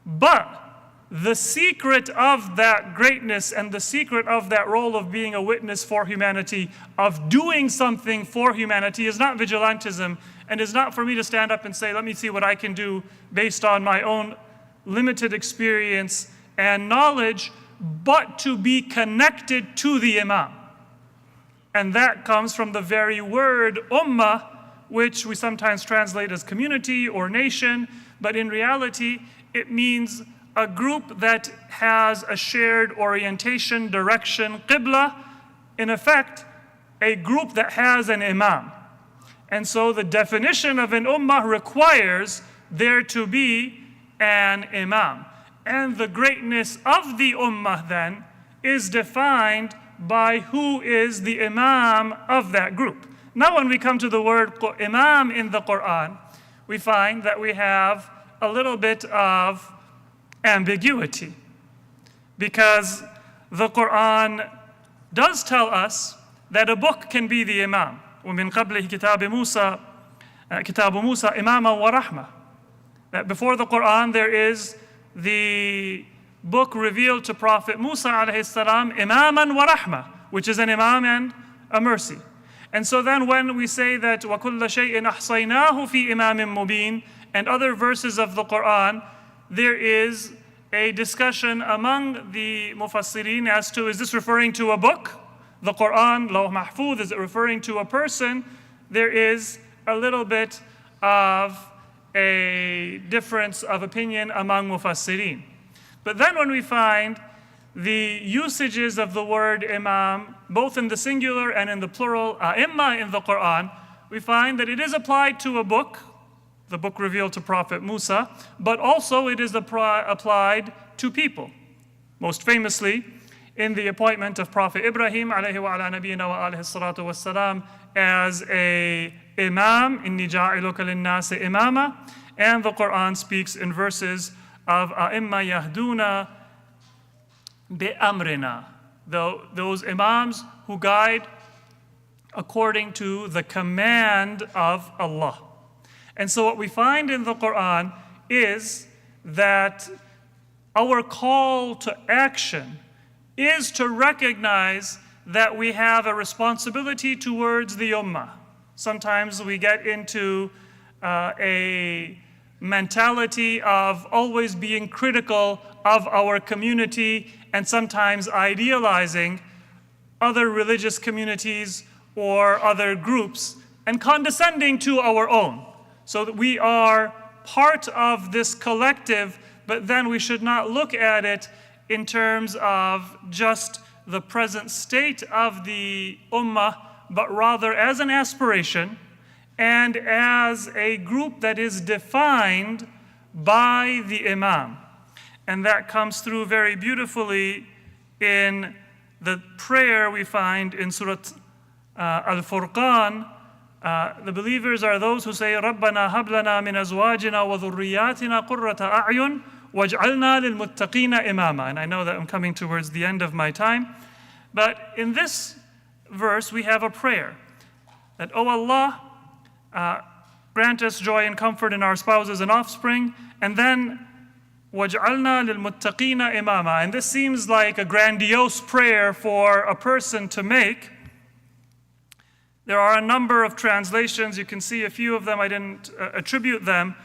but the secret of that greatness and the secret of that role of being a witness for humanity, of doing something for humanity, is not vigilantism, and is not for me to stand up and say, let me see what I can do based on my own limited experience and knowledge, but to be connected to the imam. And that comes from the very word ummah, which we sometimes translate as community or nation, but in reality, it means a group that has a shared orientation, direction, qibla, in effect, a group that has an imam. And so the definition of an ummah requires there to be an imam. And the greatness of the ummah then is defined by who is the imam of that group. Now when we come to the word imam in the Quran, we find that we have a little bit of ambiguity, because the Quran does tell us that a book can be the imam. وَمِن قَبْلِهِ كِتَابُ مُوسَى إِمَامًا وَرَحْمَةً. That before the Quran there is the book revealed to Prophet Musa alayhi salam, imaman wa rahma, which is an imam and a mercy. And so then when we say that وَكُلَّ شَيْءٍ أَحْصَيْنَاهُ فِي إِمَامٍ مُبِينٍ and other verses of the Quran, there is a discussion among the mufassirin as to, is this referring to a book? The Quran, Lawh Mahfuz, is it referring to a person? There is a little bit of a difference of opinion among mufassirin. But then when we find the usages of the word imam, both in the singular and in the plural, a'imma in the Quran, we find that it is applied to a book, the book revealed to Prophet Musa, but also it is applied to people. Most famously, in the appointment of Prophet Ibrahim alayhi wa ala nabiyyina wa alayhi salatu wassalam as a imam, inni ja'iluka linnasi imama, and the Quran speaks in verses of a'imma yahduna bi'amrina, those imams who guide according to the command of Allah. And so what we find in the Quran is that our call to action is to recognize that we have a responsibility towards the ummah. Sometimes we get into a mentality of always being critical of our community and sometimes idealizing other religious communities or other groups and condescending to our own. So that we are part of this collective, but then we should not look at it in terms of just the present state of the ummah, but rather as an aspiration and as a group that is defined by the imam. And that comes through very beautifully in the prayer we find in Surah Al-Furqan. The believers are those who say, رَبَّنَا هَبْ لَنَا مِنْ أَزْوَاجِنَا وَذُرِّيَّاتِنَا قُرَّةَ أَعْيُنٍ وَاجْعَلْنَا لِلْمُتَّقِينَ إِمَامًا. And I know that I'm coming towards the end of my time. But in this verse, we have a prayer that, oh Allah, grant us joy and comfort in our spouses and offspring. And then, وَاجْعَلْنَا لِلْمُتَّقِينَ إِمَامًا. And this seems like a grandiose prayer for a person to make. There are a number of translations. You can see a few of them. I didn't attribute them.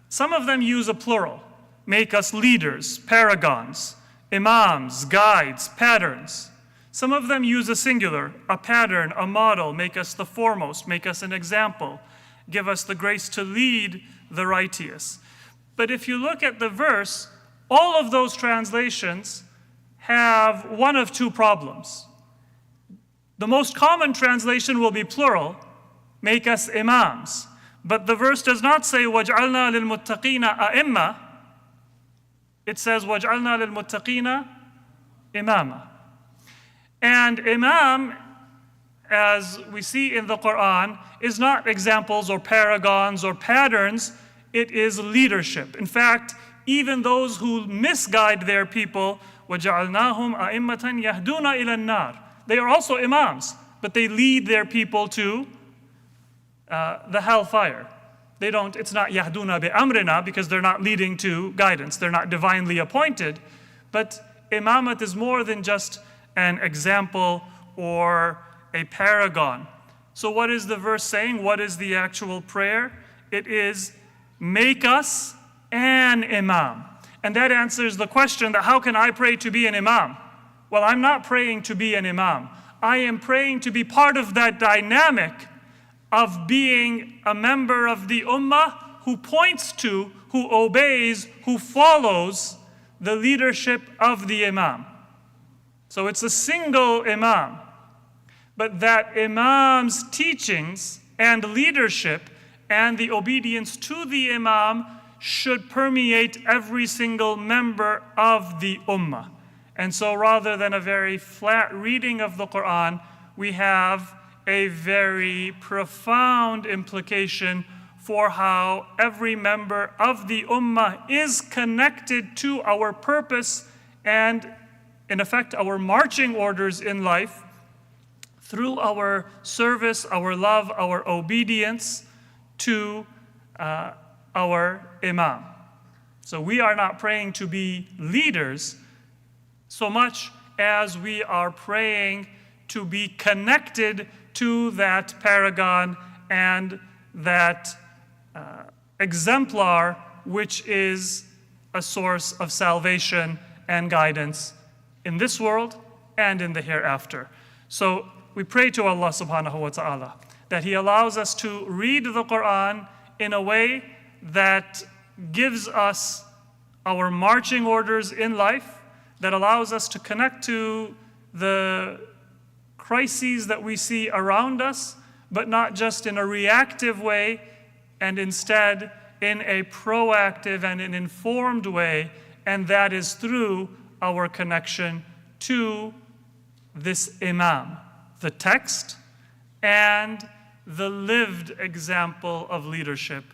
Some of them use a plural. Make us leaders, paragons, imams, guides, patterns. Some of them use a singular, a pattern, a model. Make us the foremost. Make us an example. Give us the grace to lead the righteous. But if you look at the verse, all of those translations have one of two problems. The most common translation will be plural, make us imams. But the verse does not say, وَاجْعَلْنَا لِلْمُتَّقِينَ أَئِمَّةً. It says, وَاجْعَلْنَا لِلْمُتَّقِينَ إِمَامًا. And imam, as we see in the Quran, is not examples or paragons or patterns, it is leadership. In fact, even those who misguide their people, وَجَعَلْنَاهُمْ أَئِمَّةً يَهْدُونَ إِلَى النَّارِ. They are also imams, but they lead their people to the hellfire. It's not yahduna bi amrina because they're not leading to guidance. They're not divinely appointed. But imamat is more than just an example or a paragon. So what is the verse saying? What is the actual prayer? It is, make us an imam. And that answers the question that how can I pray to be an imam? Well, I'm not praying to be an imam. I am praying to be part of that dynamic of being a member of the ummah who points to, who obeys, who follows the leadership of the imam. So it's a single imam. But that imam's teachings and leadership and the obedience to the imam should permeate every single member of the ummah. And so rather than a very flat reading of the Quran, we have a very profound implication for how every member of the ummah is connected to our purpose and, in effect, our marching orders in life through our service, our love, our obedience to our imam. So we are not praying to be leaders so much as we are praying to be connected to that paragon and that exemplar, which is a source of salvation and guidance in this world and in the hereafter. So we pray to Allah subhanahu wa ta'ala that He allows us to read the Quran in a way that gives us our marching orders in life, that allows us to connect to the crises that we see around us, but not just in a reactive way, and instead in a proactive and an informed way, and that is through our connection to this Imam, the text, and the lived example of leadership.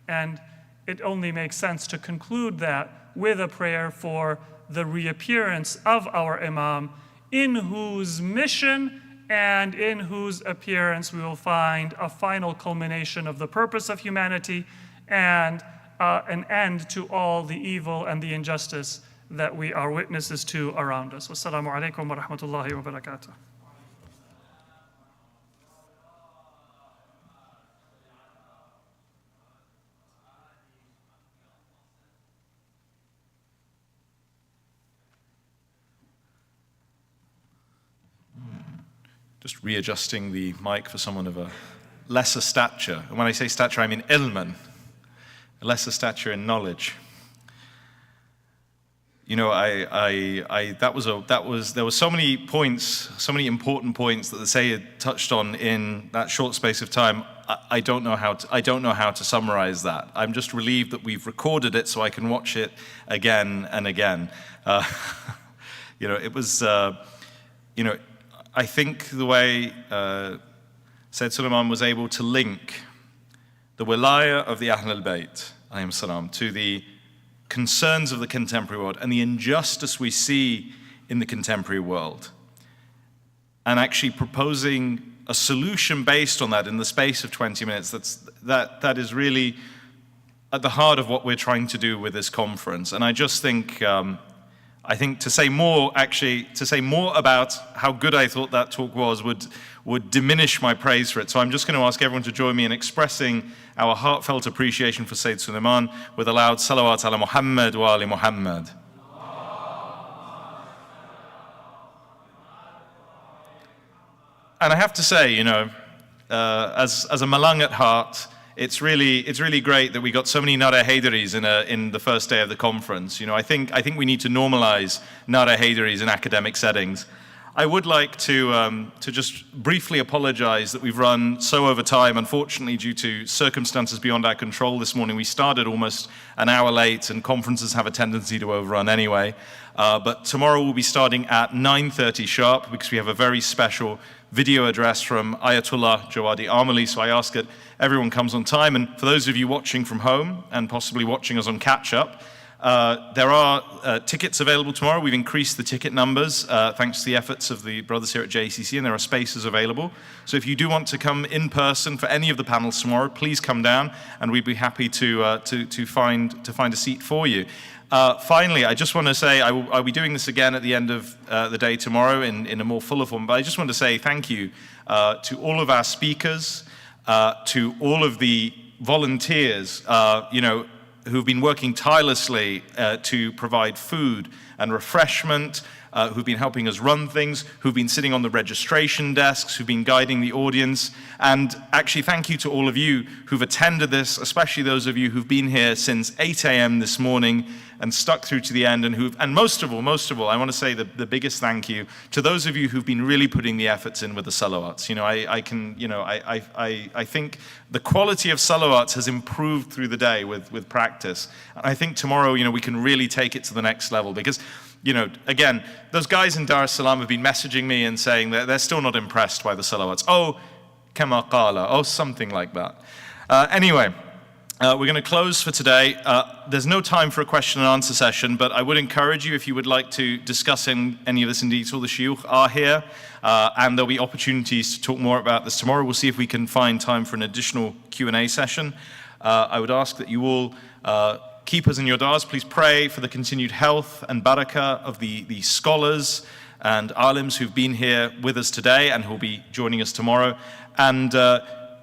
And it only makes sense to conclude that with a prayer for the reappearance of our Imam, in whose mission and in whose appearance we will find a final culmination of the purpose of humanity and an end to all the evil and the injustice that we are witnesses to around us. Wassalamu alaikum wa rahmatullahi wa barakatuh. Just readjusting the mic for someone of a lesser stature. And when I say stature, I mean ilman, a lesser stature in knowledge. You know, there were so many points, so many important points that the Sayyid touched on in that short space of time. I don't know how to summarize that. I'm just relieved that we've recorded it so I can watch it again and again. You know, it was, you know, I think the way Sayyid Sulaiman was able to link the wilaya of the Ahl al-Bayt, alayhim salam, to the concerns of the contemporary world and the injustice we see in the contemporary world, and actually proposing a solution based on that in the space of 20 minutes, that is really at the heart of what we're trying to do with this conference. And I just think, to say more about how good I thought that talk was would diminish my praise for it. So I'm just going to ask everyone to join me in expressing our heartfelt appreciation for Sayyid Sulaiman with a loud salawat ala Muhammad wa ali Muhammad. And I have to say, you know, as a Malang at heart, it's really great that we got so many Nara Haidaris in the first day of the conference. You know, I think we need to normalize Nara Haidaris in academic settings. I would like to just briefly apologize that we've run so over time. Unfortunately, due to circumstances beyond our control this morning, we started almost an hour late, and conferences have a tendency to overrun anyway. But tomorrow we'll be starting at 9:30 sharp because we have a very special video address from Ayatollah Jawadi Amali. So I ask that everyone comes on time. And for those of you watching from home and possibly watching us on catch-up, there are tickets available tomorrow. We've increased the ticket numbers thanks to the efforts of the brothers here at JCC, and there are spaces available. So if you do want to come in person for any of the panels tomorrow, please come down, and we'd be happy to find a seat for you. Finally, I just want to say, I'll be doing this again at the end of the day tomorrow in a more fuller form, but I just want to say thank you to all of our speakers, to all of the volunteers, you know, who've been working tirelessly to provide food and refreshment, who've been helping us run things, who've been sitting on the registration desks, who've been guiding the audience. And actually, thank you to all of you who've attended this, especially those of you who've been here since 8 a.m. this morning and stuck through to the end, and most of all, I want to say the biggest thank you to those of you who've been really putting the efforts in with the salawats. You know, I think the quality of salawats has improved through the day with practice. And I think tomorrow, you know, we can really take it to the next level because, you know, again, those guys in Dar es Salaam have been messaging me and saying that they're still not impressed by the salawats. Oh, kama qala, oh, something like that. Anyway, we're going to close for today. There's no time for a question and answer session, but I would encourage you, if you would like to discuss any of this in detail, the shuyukh are here, and there'll be opportunities to talk more about this tomorrow. We'll see if we can find time for an additional Q&A session. I would ask that you all keep us in your du'as. Please pray for the continued health and barakah of the scholars and alims who've been here with us today and who'll be joining us tomorrow. And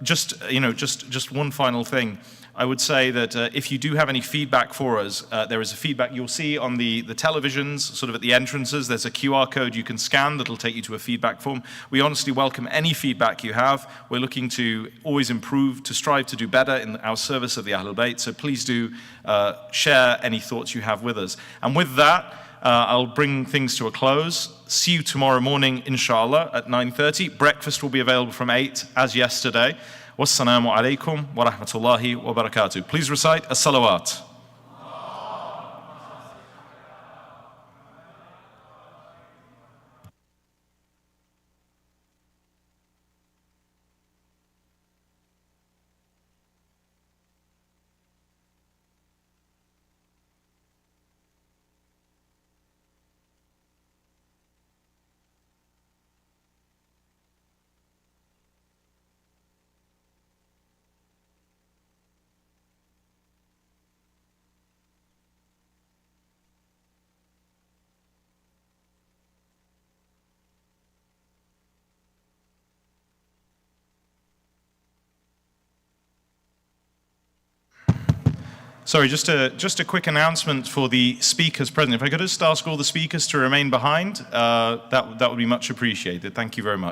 just one final thing. I would say that if you do have any feedback for us, there is a feedback you'll see on the televisions, sort of at the entrances. There's a QR code you can scan that'll take you to a feedback form. We honestly welcome any feedback you have. We're looking to always improve, to strive to do better in our service of the Ahlul Bayt. So please do share any thoughts you have with us. And with that, I'll bring things to a close. See you tomorrow morning, inshallah, at 9:30. Breakfast will be available from 8, as yesterday. Wassalamu alaikum wa rahmatullahi wa barakatuh. Please recite as-salawat. Sorry, just a quick announcement for the speakers present. If I could just ask all the speakers to remain behind, that would be much appreciated. Thank you very much.